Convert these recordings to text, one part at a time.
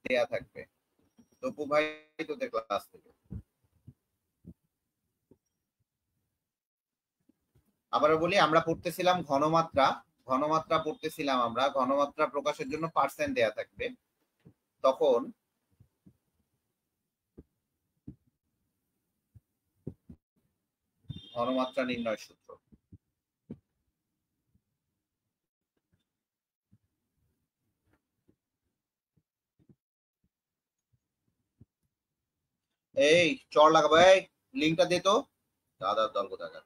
দেয়া থাকবে। তপু ভাই তোদের ক্লাস থেকে আবারও বলি, আমরা পড়তেছিলাম ঘনমাত্রা। ঘনমাত্রা পড়তেছিলাম আমরা, ঘনমাত্রা প্রকাশের জন্য পার্সেন্ট দেয়া থাকবে। তখন ঘনমাত্রা নির্ণয় সূত্র, এই চর লাগাবো, এই লিঙ্কটা দে তো, দাদার দল কোথাকার।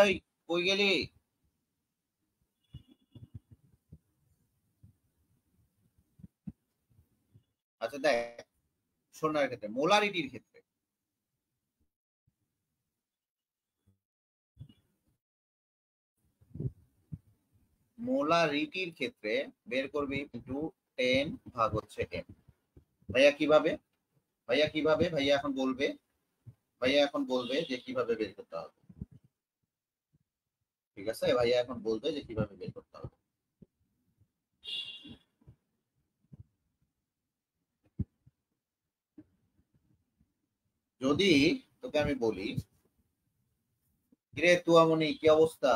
এই কই গেলি? আচ্ছা দেখ, শোনার ক্ষেত্রে, মোলারিটির ক্ষেত্রে মোলারিটির ক্ষেত্রে বের করবি ইনটু 10 ভাগ হচ্ছে m। ভাইয়া কিভাবে? ভাইয়া কিভাবে? ভাইয়া এখন বলবে, ভাইয়া এখন বলবে যে কিভাবে বের করতে হবে। ঠিক আছে, ভাইয়া এখন বলবে যে কিভাবে বের করতে হবে। যদি তোকে আমি বলি, কিরে তুয়ামনি কি অবস্থা,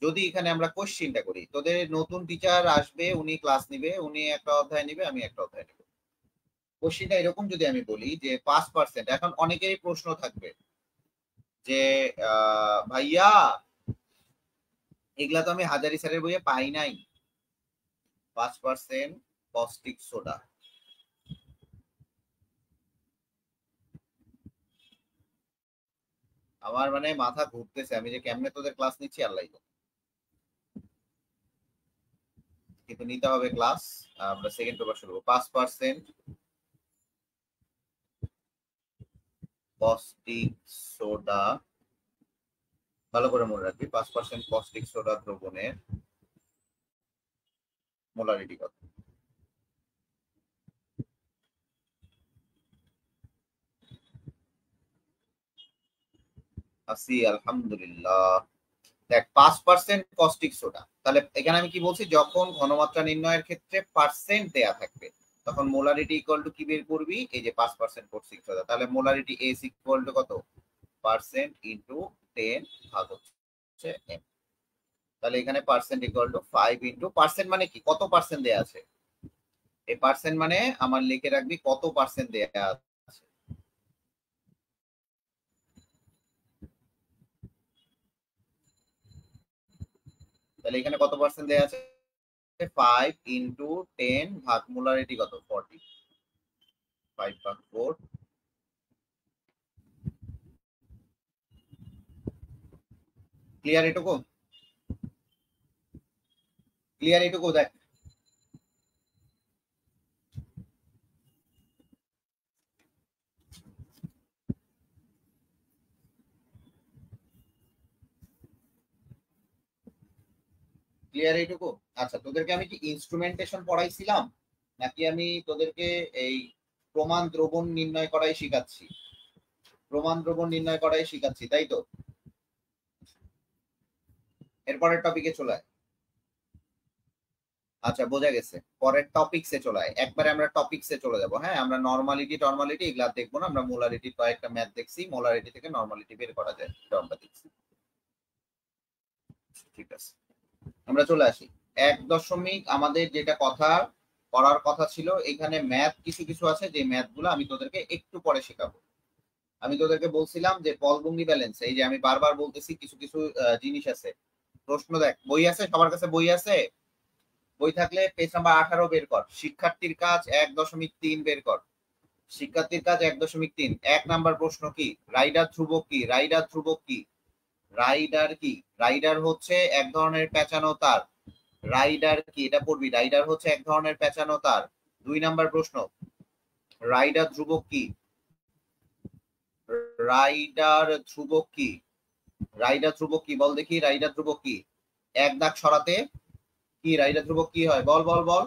যদি এখানে আমরা কোশ্চিনটা করি, তোদের নতুন টিচার আসবে, উনি ক্লাস নিবে, উনি একটা অধ্যায় নিবে, আমি একটা অধ্যায় নেব। কোশ্চিনটা এরকম যদি আমি বলি যে 5%, এখন অনেকেরই প্রশ্ন থাকবে যে ভাইয়া এগুলা তো আমি হাজারি স্যারের বইয়ে পাই নাই। 5% কস্টিক সোডা, আমার মানে মাথা ঘুরতেছে, আমি যে কেমনে তোদের ক্লাস নিচ্ছি আল্লাহ জানে। কিন্তু নিতে হবে ক্লাস। আমরা সেকেন্ড পেপার শুরু করবো। 5% কস্টিক সোডা, ভালো করে মনে রাখবি, 5% কস্টিক সোডা দ্রবণের মোলারিটি কত। আছি আলহামদুলিল্লাহ। দেখ 5% কস্টিক সোডা, তাহলে এখানে আমি কি বলছি, যখন ঘনমাত্রা নির্ণয়ের ক্ষেত্রে পার্সেন্ট দেয়া থাকবে তখন মোলারিটি ইকুয়াল টু কি বের করবি, এই যে 5% কস্টিক সোডা, তাহলে মোলারিটি এস ইকুয়াল টু কত, পার্সেন্ট ইন্টু 10 ভাগ হচ্ছে এম। তাহলে এখানে percent equal to 5 into, percent মানে কি, কত পার্সেন্ট দেয়া আছে, এই পার্সেন্ট মানে আমার লিখে রাখবি কত পার্সেন্ট দেয়া আছে। তাহলে এখানে কত পার্সেন্ট দেয়া আছে, 5 ইন্টু 10 ভাগ মোলারিটি কত, 40, 5 ভাগ 4। ক্লিয়ার এটুকু? ক্লিয়ার এটুকু? দেখ ক্লিয়ার এইটুকু? আচ্ছা, তোদেরকে আমি কি ইনস্ট্রুমেন্টেশন পড়াইছিলাম, নাকি আমি তোদেরকে এই প্রমাণ দ্রবণ নির্ণয় করাই শিখাচ্ছি? প্রমাণ দ্রবণ নির্ণয় করাই শিখাচ্ছি, তাই তো? এরপরের টপিকে চলে আয়। আচ্ছা বোঝা গেছে, পরের টপিকসে চলে আয়, একবারে আমরা টপিকসে চলে যাব। হ্যাঁ, আমরা নরমালিটি টরমালিটি এগুলা দেখবো না, আমরা মোলারিটি কয়েকটা ম্যাথ দেখছি, মোলারিটি থেকে নরমালিটি বের করা যায় এটা আমরা দেখছি। ঠিক আছে, আমরা চলে আসি 1 দশমিক, আমাদের যেটা কথা করার কথা ছিল, এখানে ম্যাথ কিছু কিছু আছে, যে ম্যাথ গুলো আমি তোদেরকে একটু পরে শেখাবো। আমি তোদেরকে বলছিলাম যে পলবঙ্গি ব্যালেন্স, এই যে আমি বারবার বলতেছি কিছু কিছু জিনিস আছে। প্রশ্ন দেখ, বই আছে সবার কাছে? বই আছে? বই থাকলে পেজ নাম্বার 18 বের কর। শিক্ষার্থীর কাজ 1.3 বের কর। শিক্ষার্থীর কাজ 1.3, 1 নাম্বার প্রশ্ন কি, রাইডার ধ্রুবক কি? রাইডার ধ্রুবক কি? রাইডার কি? রাইডার হচ্ছে এক ধরনের পেঁচানো তার। রাইডার কি, এটা পড়বি, রাইডার হচ্ছে এক ধরনের পেঁচানো তার। 2 নাম্বার প্রশ্ন, রাইডার ধ্রুবক কি? রাইডার ধ্রুবক কি? রাইডার ধ্রুবক কি বল দেখি, রাইডার ধ্রুবক কি? 1 দাগ সরাতে কি রাইডার ধ্রুবক কি হয়? বল বল বল,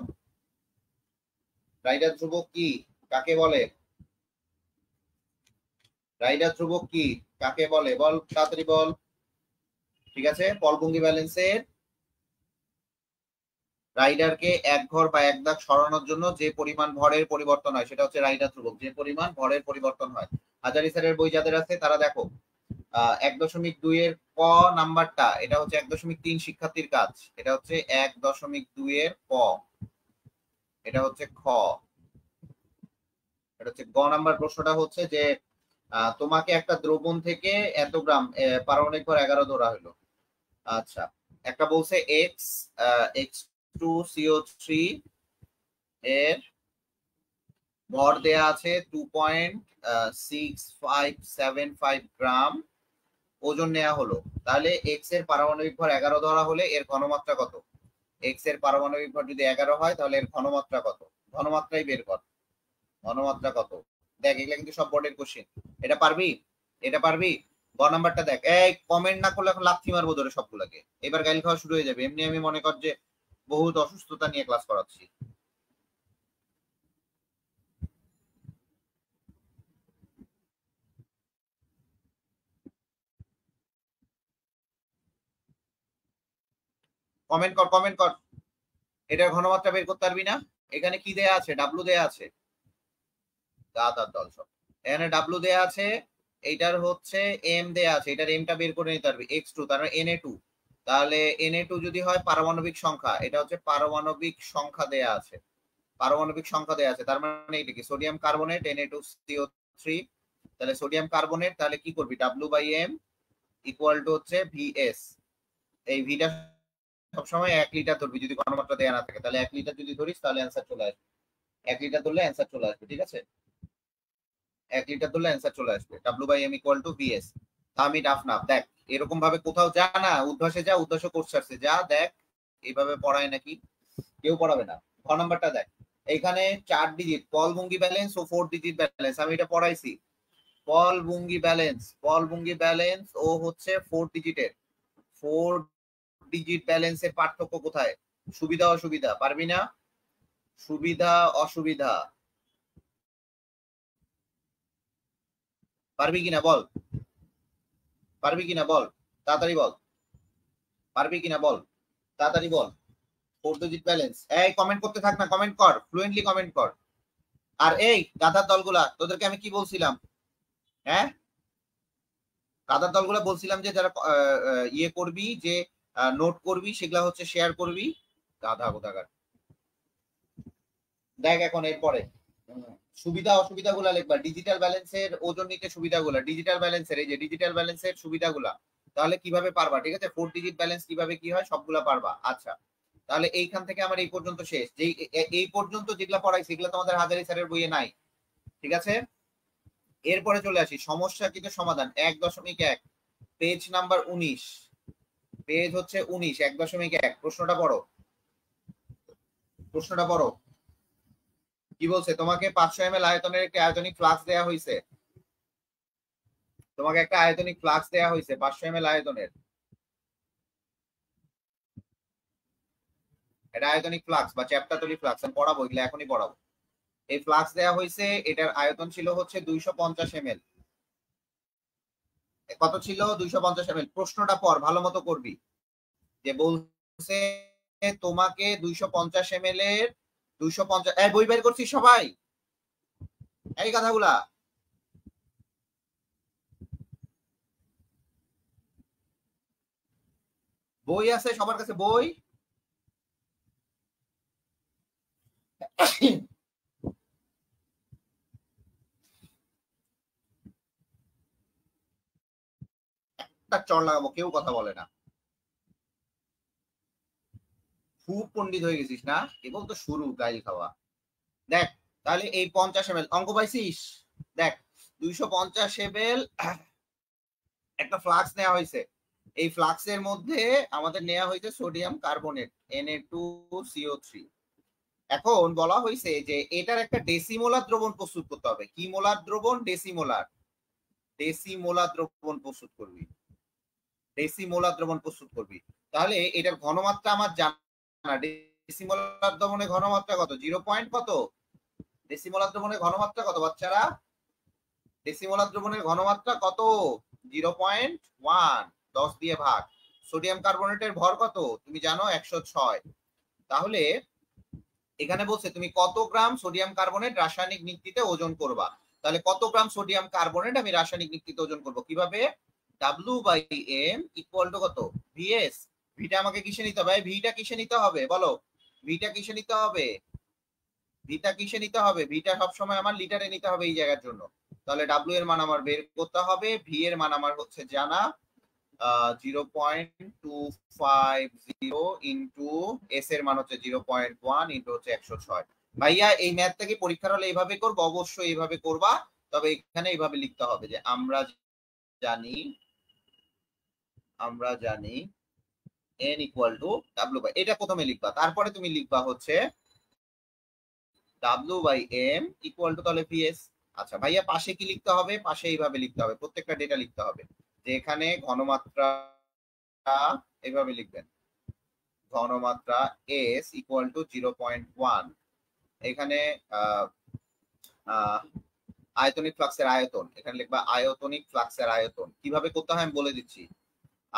রাইডার ধ্রুবক কি, কাকে বলে? রাইডার ধ্রুবক কি, কাকে বলে? বল তাড়াতাড়ি বল। ঠিক আছে, পলভঙ্গি ব্যালেন্সের রাইডারকে এক ঘর বা এক দাগ সরানোর জন্য যে পরিমাণ ভরের পরিবর্তন হয় সেটা হচ্ছে রাইডার ধ্রুবক। যে পরিমাণ ভরের পরিবর্তন হয়, হাজারি স্যারের বই যাদের আছে তারা দেখো 1.2 এর ক নাম্বারটা, এটা হচ্ছে 1.3 শিক্ষার্থীর কাজ, এটা হচ্ছে 1.2 এর ক, এটা হচ্ছে খ, এটা হচ্ছে গ নাম্বার প্রশ্নটা হচ্ছে যে তোমাকে একটা দ্রবণ থেকে এত গ্রাম পারমাণবিক ভর 11 ধরা হলো। আচ্ছা, একটা বলছে এক্স H2CO3 এর ভর দেয়া আছে 2.6575 গ্রাম, ওজন নেওয়া হলো। তাহলে এক্স এর পারমাণবিক ভর 11 ধরা হলে এর ঘনমাত্রা কত? এক্স এর পারমাণবিক ভর যদি 11 হয় তাহলে এর ঘনমাত্রা কত? ঘনমাত্রাই বের কর, ঘনমাত্রা কত। দেখ এগুলা কিন্তু সব বোর্ডের কোশ্চেন, এটা পারবি? এটা পারবি? গ নাম্বারটা দেখ, এই কমেন্ট না করলে এখন লাথি মারবো ধরে সবগুলাকে, এবার গাইল খাওয়া শুরু হয়ে যাবে। এমনি আমি মনে কর যে বহুত অসুস্থতা নিয়ে ক্লাস করাচ্ছি। কমেন্ট কর, কমেন্ট কর। এটার ঘনমাত্রা বের করতে পারবি না? এখানে কি দেয়া আছে? ডাব্লু দেয়া আছে, দাদার দল সব। এখানে ডাব্লু দেয়া আছে, এইটার হচ্ছে এম দেয়া আছে, এটার এমটা বের করে নিতে পারবি, x2, তার মানে Na2। তাহলে Na2 যদি হয় পারমাণবিক সংখ্যা, এটা হচ্ছে পারমাণবিক সংখ্যা দেয়া আছে, পারমাণবিক সংখ্যা দেয়া আছে, তার মানে এটা কি সোডিয়াম কার্বনেট Na2CO3। তাহলে সোডিয়াম কার্বনেট, তাহলে কি করবি? W/M ইকুয়াল টু হচ্ছে VS। এই ভিটা সবসময় 1 লিটার ধরবি যদি ঘনমাত্রা দেয়া না থাকে, তাহলে 1 লিটার যদি ধরিস তাহলে অ্যান্সার চলে আসবে, 1 লিটার ধরলে অ্যান্সার চলে আসবে। ঠিক আছে, 1 লিটার ধরলে অ্যান্সার চলে আসবে, W/M ইকুয়াল টু VS। আমি ডাফ না, দেখ এরকম ভাবে কোথাও যা না, উদ্ভাসে যা, উদ্ভাসে কোর্স আসছে যা, দেখ এইভাবে পড়ায় নাকি? কেউ পড়াবে না। খ নাম্বারটা দেখ, এইখানে 4 ডিজিট পলভঙ্গি ব্যালেন্স ও 4 ডিজিট ব্যালেন্স, আমি এটা পড়াইছি। পলভঙ্গি ব্যালেন্স ও হচ্ছে 4 ডিজিটের, 4 ডিজিট ব্যালেন্সের পার্থক্য কোথায়? সুবিধা অসুবিধা, পারবি না? সুবিধা অসুবিধা পারবি কিনা বল, পারবি কিনা বল, তাড়াতাড়ি বল, পারবি কিনা বল, তাড়াতাড়ি বল। 4 ডিজিট ব্যালেন্স, এই কমেন্ট করতে থাক না, কমেন্ট কর, ফ্লুয়েন্টলি কমেন্ট কর। আর এই গাধার দলগুলা, তোদেরকে আমি কি বলছিলাম? হ্যাঁ, গাধার দলগুলা বলছিলাম যে যারা ইয়ে করবি, যে নোট করবি, সেগুলা হচ্ছে শেয়ার করবি। গাধা কোথাকার। দেখ এখন এরপরে সুবিধা অসুবিধা গুলা লিখবা, ডিজিটাল ব্যালেন্সের ওজন নিতে সুবিধাগুলা, ডিজিটাল ব্যালেন্সের, এই যে ডিজিটাল ব্যালেন্সের সুবিধাগুলা, তাহলে কিভাবে পারবা? ঠিক আছে, 4 ডিজিট ব্যালেন্স কিভাবে কি হয় সবগুলা পারবা। আচ্ছা, তাহলে এইখান থেকে আমার এই পর্যন্ত শেষ। যেই এই পর্যন্ত যেগুলা পড়াই সেগুলো তোমাদের হাজারি স্যারের বইয়ে নাই। ঠিক আছে, এরপরে চলে আসি সমস্যা কিন্তু সমাধান 1.1, পেজ নাম্বার 19, পেজ হচ্ছে 19, 1.1। প্রশ্নটা পড়ো, প্রশ্নটা পড়ো। কি বলছে? তোমাকে 500 ml আয়তনের একটি আয়তনিক ফ্লাক্স দেয়া হয়েছে, তোমাকে একটা আয়তনিক ফ্লাক্স দেয়া হয়েছে 500 ml আয়তনের, এটা আয়তনিক ফ্লাক্স বা চ্যাপ্টাতলি ফ্লাক্স, আমি পড়াবো এগুলো, এখনই পড়াবো। এই ফ্লাক্স দেয়া হয়েছে, এটার আয়তন ছিল হচ্ছে 250 ml। কত ছিল? 250 ml। প্রশ্নটা পড়, ভালো মতো করবি। যে বলছে তোমাকে 250 ml এর 250, এই বই বের করছিস সবাই? এই কথাগুলা বই আছে সবার কাছে? বই একটা চড় লাগাবো, কেউ কথা বলে না। খুব পণ্ডিত হয়ে গেছিস না, কেবল তো শুরু গাইল খাওয়া। দেখ তাহলে এই 50 ml অঙ্ক পাইছিস? দেখ 250 ml একটা ফ্লাক্স নেওয়া হয়েছে, এই ফ্লাক্সের মধ্যে আমাদের নেওয়া হয়েছে সোডিয়াম কার্বনেট Na2CO3। এখন বলা হয়েছে যে এটার একটা ডেসিমোলার দ্রবণ প্রস্তুত করতে হবে। কি মোলার দ্রবণ? ডেসিমোলার, ডেসিমোলার দ্রবণ প্রস্তুত করবি, ডেসিমোলার দ্রবণ প্রস্তুত করবি। তাহলে এটার ঘনমাত্রা আমার জানা না, ডেসিমোলার দমনে ঘনমাত্রা কত? 0. কত? ডেসিমোলার দ্রবণের ঘনমাত্রা কত বাচ্চারা? ডেসিমোলার দ্রবণের ঘনমাত্রা কত? 0.1, 10 দিয়ে ভাগ। সোডিয়াম কার্বনেটের ভর কত তুমি জানো? 106। তাহলে এখানে বলছে তুমি কত গ্রাম সোডিয়াম কার্বনেট রাসায়নিক নিক্তিতে ওজন করবা। তাহলে কত গ্রাম সোডিয়াম কার্বনেট আমি রাসায়নিক নিক্তিতে ওজন করব কিভাবে? W/M ইকুয়াল টু কত? VS। ভিটা আমাকে কিসে নিতে হবে? ভিটা কিসে নিতে হবে বলো? ভিটা কিসে নিতে হবে? ভিটা কিসে নিতে হবে? ভিটা সবসময় আমার লিটারে নিতে হবে এই জায়গার জন্য। তাহলে W এর মান আমার বের করতে হবে, ভি এর মান আমার হচ্ছে জানা 0.250 ইন্টু এস এর মান হচ্ছে 0.1 ইন্টু হচ্ছে 106। ভাইয়া এই ম্যাথটা কি পরীক্ষার হলে এইভাবে করবো? অবশ্যই এইভাবে করবা, তবে এখানে এইভাবে লিখতে হবে যে আমরা জানি n equal to W by, এটা প্রথমে লিখবা, তারপরে তুমি লিখবা হচ্ছে W/M ইকুয়াল টু তাহলে VS। আচ্ছা ভাইয়া পাশে কি লিখতে হবে? পাশে এইভাবে লিখতে হবে, প্রত্যেকটা ডেটা লিখতে হবে যে এখানে ঘনমাত্রা এইভাবে লিখবেন, ঘনমাত্রা S ইকুয়াল টু 0.1। এখানে আয়তনিক ফ্লাক্সের আয়তন, এখানে লিখবা আয়তনিক ফ্লাক্সের আয়তন। কিভাবে করতে হয় আমি বলে দিচ্ছি।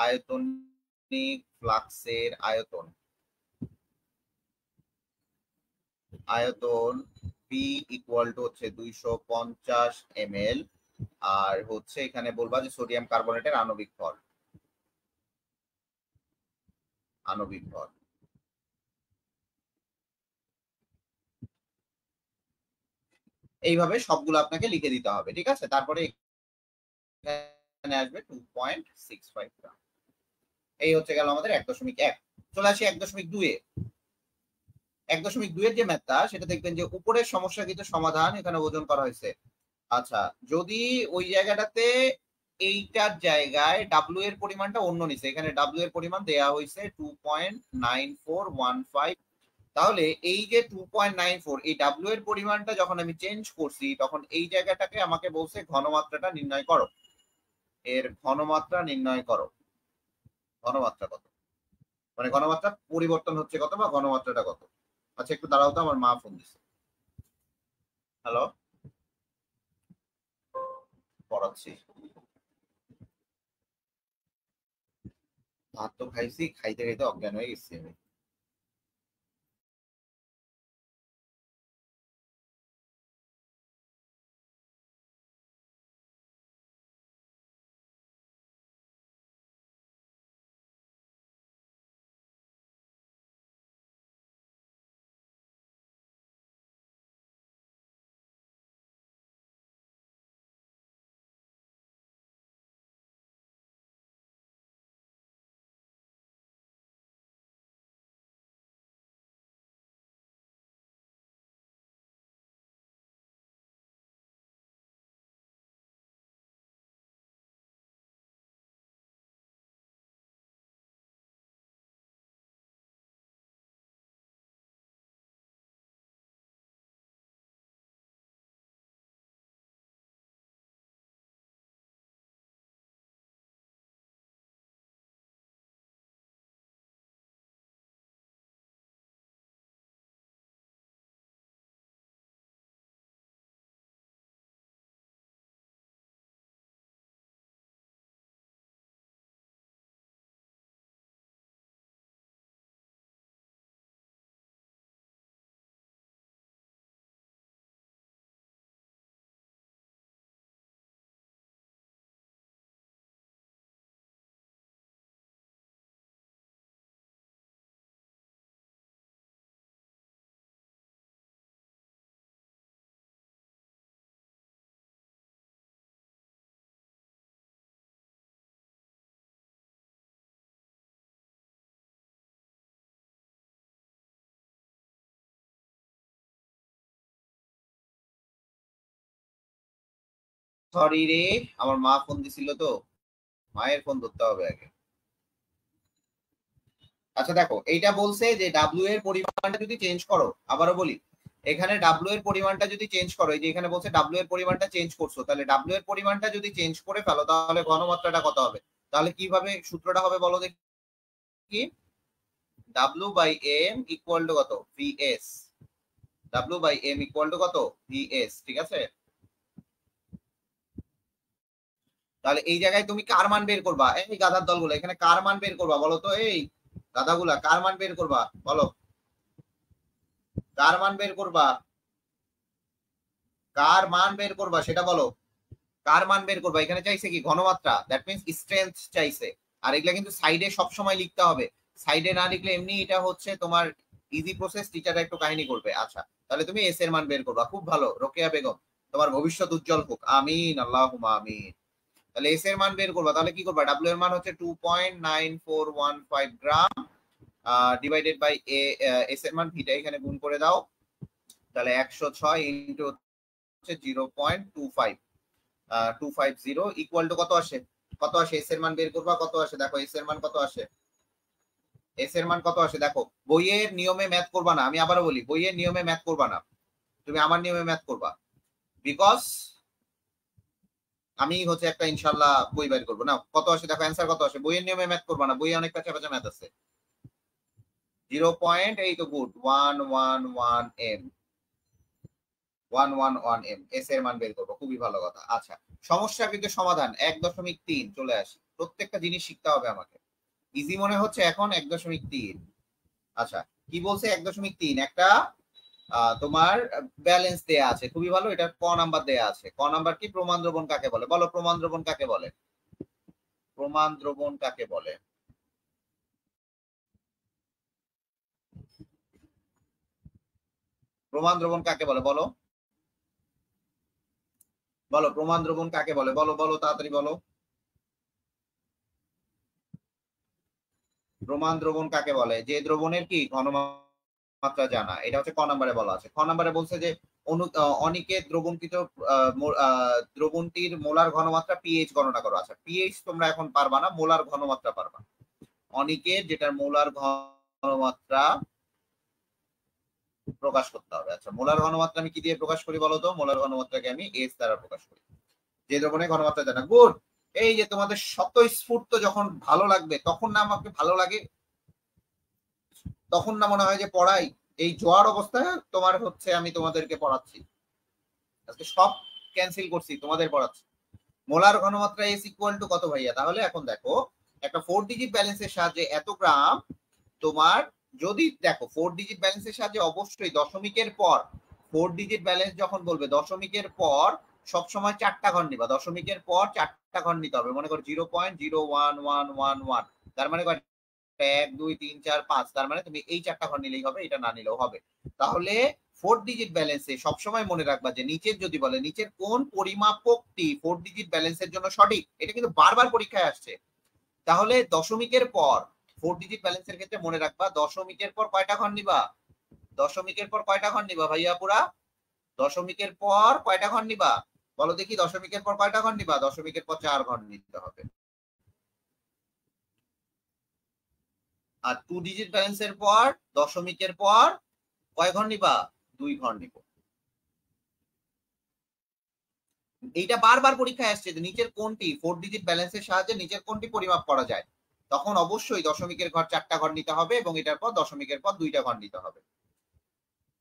আয়তনিক ফ্লাক্সের আয়তন, আয়তন পি ইকুয়াল টু হচ্ছে 250 ml। আর হচ্ছে এখানে বলবা যে সোডিয়াম কার্বনেটের আণবিক ভর, আণবিক ভর। এইভাবে সবগুলো আপনাকে লিখে দিতে হবে, ঠিক আছে? তারপরে এখানে আসবে 2.65 গ্রাম। এই হচ্ছে গেল আমাদের 1.1। চলে আসি 1.2 এ। 1.2 এর যে ম্যাথটা সেটা দেখবেন যে উপরের সমস্যা কিন্তু সমাধান এখানে ওজন করা হয়েছে। আচ্ছা যদি ওই জায়গাটাতে এইটার জায়গায় ডাব্লিউ এর পরিমাণটা অন্য নিচে, এখানে ডাব্লিউ এর পরিমাণ দেয়া হয়েছে 2.9415, তাহলে এই যে 2.94 এই ডাব্লিউ এর পরিমাণটা যখন আমি চেঞ্জ করছি তখন এই জায়গাটাকে আমাকে বলছে ঘনমাত্রাটা নির্ণয় করো, এর ঘনমাত্রা নির্ণয় করো। ঘনমাত্রা কত মানে ঘনমাত্রা পরিবর্তন হচ্ছে কত বা ঘনমাত্রাটা কত? আচ্ছা একটু দাঁড়াও তো, আমার মা ফোন দিচ্ছে। হ্যালো, পড়াচ্ছি। ভাত তো খাইছি, খাইতে খাইতে অজ্ঞান হয়ে গেছি আমি। সরি রে, আমার মা ফোন দিছিল তো, মায়ের ফোন ধরতে হবে আগে। আচ্ছা দেখো এইটা বলছে যে ডাব্লিউ এর পরিমাণটা যদি চেঞ্জ করো, আবারও বলি এখানে ডাব্লিউ এর পরিমাণটা যদি চেঞ্জ করো, এই যে এখানে বলছে ডাব্লিউ এর পরিমাণটা চেঞ্জ করছো, তাহলে ডাব্লিউ এর পরিমাণটা যদি চেঞ্জ করে ফেলো তাহলে ঘনমাত্রাটা কত হবে? তাহলে কিভাবে সূত্রটা হবে বলো দেখি। W by M equal to কত ভিএস, W by M equal to কত ভিএস, ঠিক আছে। তাহলে এই জায়গায় তুমি কার মান বের করবা, এই গাধার দলগুলো এখানে কার মান বের করবা বলো তো, এই গাধাগুলা কার মান বের করবা বলো, কার মান বের করবা, কার মান বের করবা সেটা বলো, কার মান বের করবা। এখানে চাইছে কি ঘনমাত্রা, দ্যাট মিন্স স্ট্রেংথ চাইছে। আর এগুলা কিন্তু সাইডে সবসময় লিখতে হবে, সাইডে না লিখলে এমনি এটা হচ্ছে তোমার ইজি প্রসেস, টিচার একটু কাহিনী করবে। আচ্ছা তাহলে তুমি এস এর মান বের করবা, খুব ভালো রোকেয়া বেগম, তোমার ভবিষ্যৎ উজ্জ্বল হোক, আমিন আল্লাহুম্মা আমিন। তাহলে এস এর মান বের করবা, তাহলে কি করবা, ডাব্লিউ এর মান হচ্ছে 2.9415 গ্রাম ডিভাইডেড বাই এস এর মান ভিটা এখানে গুণ করে দাও, তাহলে 106 ইনটু হচ্ছে 0.250 ইকুয়াল টু কত আসে, কত আসে এস এর মান বের করবা, কত আসে দেখো এস এর মান কত আসে, এস এর মান কত আসে দেখো। বইয়ের নিয়মে ম্যাথ করবা না, আমি আবারও বলি বইয়ের নিয়মে ম্যাথ করবা না, তুমি আমার নিয়মে ম্যাথ করবা, বিকজ আমি হচ্ছে একটা ইনশাল্লাহ বই বের করবো না। কত আসে দেখো, অ্যান্সার কত আসে, বইয়ের নিয়মে ম্যাথ করবা না, বইয়ে অনেক কাছে কাছে ম্যাথ আছে। 0. এই তো গুড 111 এম, 111 এম এস এর মান বের করবো, খুবই ভালো কথা। আচ্ছা সমস্যা কিন্তু সমাধান 1.3 চলে আসি, প্রত্যেকটা জিনিস শিখতে হবে আমাকে, ইজি মনে হচ্ছে এখন 1.3। আচ্ছা কি বলছে 1.3, একটা তোমার ব্যালেন্স দেয়া আছে, খুবই ভালো, এটা ক নাম্বার দেয়া আছে। ক নাম্বার কি, প্রমাণ দ্রবণ কাকে বলে বলো, প্রমাণ দ্রবণ কাকে বলে, প্রমাণ দ্রবণ কাকে বলে, প্রমাণ দ্রবণ কাকে বলে বলো, বলো প্রমাণ দ্রবণ কাকে বলে, বলো বলো তাড়াতাড়ি বলো, প্রমাণ দ্রবণ কাকে বলে, যে দ্রবণের কি ঘনমাত্রা জানা, এটা হচ্ছে ক নম্বরে বলা আছে। খ নম্বরে বলছে যে অনিকেত দ্রবণকৃত দ্রবণটির মোলার ঘনমাত্রা পিএইচ গণনা করো। আচ্ছা পিএইচ তোমরা এখন পারবা না, মোলার ঘনমাত্রা পারবা। অনিকেত যেটার মোলার ঘনমাত্রা প্রকাশ করতে হবে। আচ্ছা মোলার ঘনমাত্রা আমি কি দিয়ে প্রকাশ করি বলো তো, মোলার ঘনমাত্রাকে আমি এস দ্বারা প্রকাশ করি, যে দ্রবণের ঘনমাত্রা জানা। গুড, এই যে তোমাদের স্বতঃস্ফূর্ত যখন ভালো লাগবে তখন না আমাকে ভালো লাগে, তখন না মনে হয় যে পড়াই, এই জোয়ার অবস্থায় তোমার হচ্ছে আমি তোমাদেরকে পড়াচ্ছি, আজকে সব ক্যান্সেল করছি, তোমাদের পড়াচ্ছি। মোলার ঘনমাত্রা এস ইকুয়াল টু কত ভাইয়া, তাহলে এখন দেখো একটা 4 ডিজিট ব্যালেন্সের সাহায্যে এত গ্রাম তোমার, যদি দেখো 4 ডিজিট ব্যালেন্সের সাহায্যে অবশ্যই দশমিকের পর, 4 ডিজিট ব্যালেন্স যখন বলবে দশমিকের পর সবসময় 4টা ঘর নিবা, দশমিকের পর 4টা ঘর নিতে হবে। মনে করো 0.01111, তার মানে 1 2 3 4 5, তার মানে তুমি এই 4টা ঘর নিলেই হবে, এটা না নিলেও হবে। তাহলে 4 ডিজিট ব্যালেন্সে সবসময় মনে রাখবা যে নিচের যদি বলে নিচের কোন পরিমাপকটি 4 ডিজিট ব্যালেন্সের জন্য সঠিক, এটা কিন্তু বারবার পরীক্ষায় আসছে। তাহলে দশমিকের পর 4 ডিজিট ব্যালেন্সের ক্ষেত্রে মনে রাখবা দশমিকের পর কয়টা ঘর নিবা, দশমিকের পর কয়টা ঘর নিবা ভাইয়া পুরা, দশমিকের পর কয়টা ঘর নিবা বলো দেখি, দশমিকের পর কয়টা ঘর নিবা, দশমিকের পর 4 ঘর নিতে হবে। আর 2 ডিজিট ব্যালেন্সের পর দশমিকের পর কয় ঘর নিবা, 2 ঘর নিব। এইটা বারবার পরীক্ষায় আসছে যে নিচের কোনটি 4 ডিজিট ব্যালেন্সের সাহায্যে নিচের কোনটি পরিমাপ করা যায়, তখন অবশ্যই দশমিকের ঘর 4টা ঘর নিতে হবে এবং এটার পর দশমিকের পর 2টা ঘর নিতে হবে।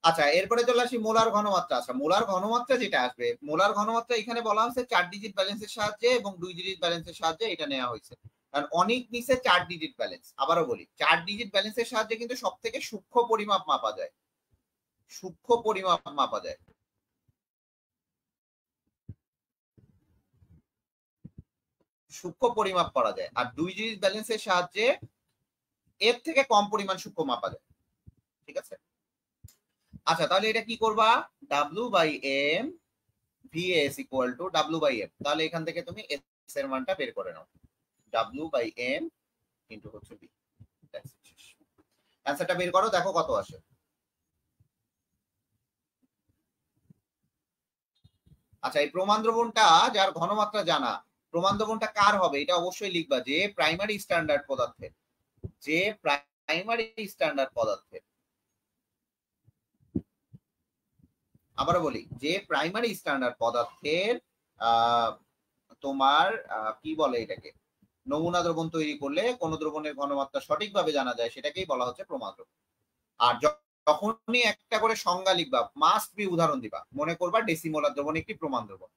আচ্ছা এরপরে চলে আসি মোলার ঘনমাত্রা। আচ্ছা মোলার ঘনমাত্রা যেটা আসবে, মোলার ঘনমাত্রা এখানে বলা হচ্ছে 4 ডিজিট ব্যালেন্সের সাহায্যে এবং 2 ডিজিট ব্যালেন্সের সাহায্যে এটা নেওয়া হয়েছে, কারণ অনেক নিচে 4 ডিজিট ব্যালেন্স। আবারও বলি 4 ডিজিট ব্যালেন্সের সাহায্যে কিন্তু সব থেকে সূক্ষ্ম পরিমাপ মাপা যায়, সূক্ষ্ম পরিমাপ মাপা যায়, সূক্ষ্ম পরিমাপ করা যায়। আর 2 ডিজিট ব্যালেন্সের সাহায্যে এর থেকে কম পরিমাণ সূক্ষ্ম মাপা যায়, ঠিক আছে। আচ্ছা তাহলে এটা কি করবা, W by M VS equal to W by M, তাহলে এখান থেকে তুমি এস এর মানটা বের করে নাও, ডাব্লিউ বাই এম ইন্টু হচ্ছে বি, অ্যান্সারটা বের করো দেখো কত আসে। আচ্ছা এই প্রমাণ দ্রবণটা যার ঘনমাত্রা জানা, প্রমাণ দ্রবণটা কার হবে এটা অবশ্যই লিখবা, যে প্রাইমারি স্ট্যান্ডার্ড পদার্থের, যে প্রাইমারি স্ট্যান্ডার্ড পদার্থের, আবারও বলি যে প্রাইমারি স্ট্যান্ডার্ড পদার্থের তোমার কি বলে এটাকে, নমুনা দ্রবণ তৈরি করলে কোন দ্রবণের ঘনমাত্রা সঠিকভাবে জানা যায় সেটাকেই বলা হচ্ছে প্রমাণ দ্রবণ। আর যখনই একটা করে সংজ্ঞা লিখবা, মাস্ট বি উদাহরণ দিবা, মনে করবা ডেসিমোলার দ্রবণ একটি প্রমাণ দ্রবণ,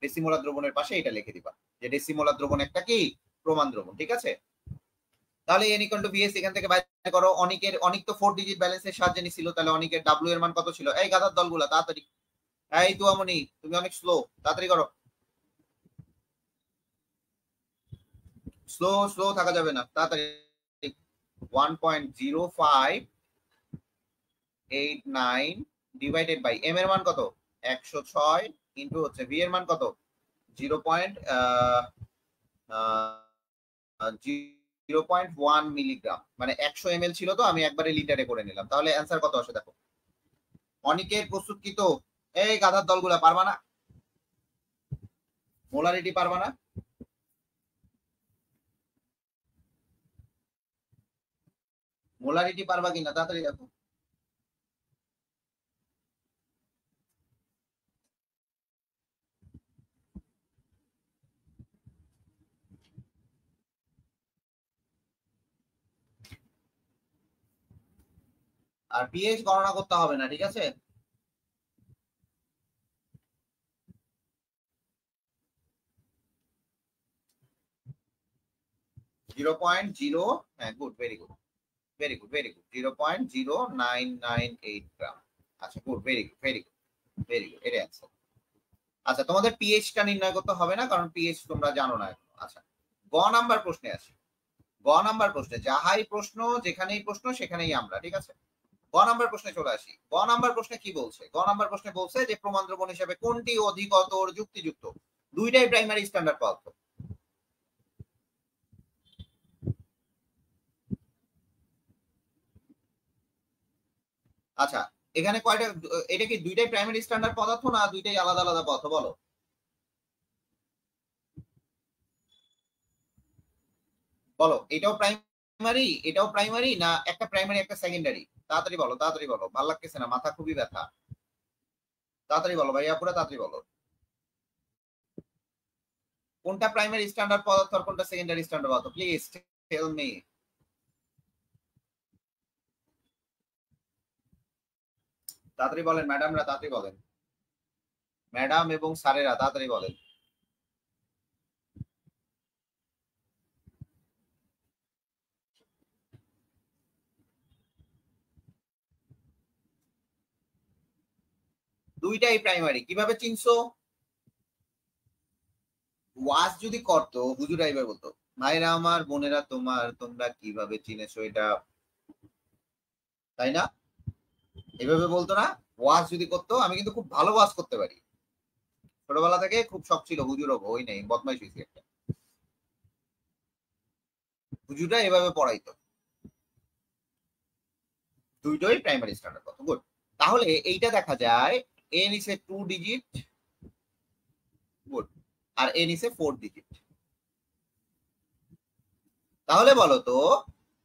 ডেসিমোলার দ্রবণের পাশে এটা লিখে দিবা যে ডেসিমোলার দ্রবণ একটা কি প্রমাণ দ্রবণ। ঠিক আছে, তাহলে n ইকুয়াল টু vs এখান থেকে বাইর করো। অনিক তো 4 ডিজিট ব্যালেন্সের সাহায্যে নিছিল, তাহলে অনিকের w এর মান কত ছিল? এই গাধার দলগুলা তাড়াতাড়ি, এই তুয়ামনি তুমি অনেক স্লো, তাড়াতাড়ি করো, স্লো থাকা যাবে না, তাড়াতাড়ি। 1.0589 ডিভাইডেড বাই m এর মান কত? 106 ইনটু হচ্ছে v এর মান কত? 0.1 মিলিগ্রাম, মানে 100 ml ছিল, তো আমি একবারে লিটারে করে নিলাম। তাহলে অ্যান্সার কত আসে দেখো। অনিকের প্রস্তুতকৃত, এই গাধার দলগুলা পারবা না, মোলারিটি পারবা না, মোলারিটি পারবা কিনা তাড়াতাড়ি দেখো। আর পিএইচ গণনা করতে হবে না, ঠিক আছে? জিরো পয়েন্ট জিরো, হ্যাঁ good, very good, very good, very good, 0.0998 গ্রাম। আচ্ছা good, very good, very good, very good, এটা অ্যান্সার। আচ্ছা তোমাদের পিএইচটা নির্ণয় করতে হবে না, কারণ পিএইচ তোমরা জানো না এখন। আচ্ছা গ নাম্বার প্রশ্নে আসি। গ নাম্বার প্রশ্নে যাহাই প্রশ্ন, যেখানেই প্রশ্ন সেখানেই আমরা, ঠিক আছে? গ নাম্বার প্রশ্নে চলে আসি। গ নাম্বার প্রশ্নে কি বলছে? গ নাম্বার প্রশ্নে বলছে যে প্রমাণ দ্রবণ হিসেবে কোনটি অধিকতর যুক্তিযুক্ত? দুইটাই প্রাইমারি স্ট্যান্ডার্ড পদার্থ। আচ্ছা এখানে কয়টা, এটা কি দুইটাই প্রাইমারি স্ট্যান্ডার্ড পদার্থ না দুইটাই আলাদা আলাদা পদার্থ? বলো বলো, এটাও প্রাইমারি এটাও প্রাইমারি, না একটা প্রাইমারি একটা সেকেন্ডারি? তাড়াতাড়ি বলো, তাড়াতাড়ি বলো, ভালো লাগতেছে না, মাথা খুবই ব্যথা। তাড়াতাড়ি বলো ভাইয়া, পুরো তাড়াতাড়ি বলো, কোনটা প্রাইমারি স্ট্যান্ডার্ড পদার্থ আর কোনটা সেকেন্ডারি স্ট্যান্ডার্ড পদার্থ? Please tell me. তাড়াতাড়ি বলেন ম্যাডামরা, তাড়াতাড়ি বলেন, ম্যাডাম এবং স্যারেরা তাড়াতাড়ি বলেন। দুইটাই প্রাইমারি, কিভাবে চিনছো? ওয়াজ যদি করতো হুজুরা এবার বলতো, ভাইরা আমার, বোনেরা তোমার, তোমরা কিভাবে চিনেছো এটা, তাই না? এভাবে বলতো না? ওয়াজ যদি করতো, আমি কিন্তু খুব ভালো ওয়াজ করতে পারি, ছোটবেলা থেকে খুব শখ ছিল হুজুর হবো, ওই নেই বদমাইশ হয়েছি একটা। হুজুররা এভাবে পড়াইতো। দুইটাই প্রাইমারি স্ট্যান্ডার্ড কত, গুড। তাহলে এইটা দেখা যায় এ নিচে 2 ডিজিট, গুড, আর এ নিচে 4 ডিজিট। তাহলে বলো তো,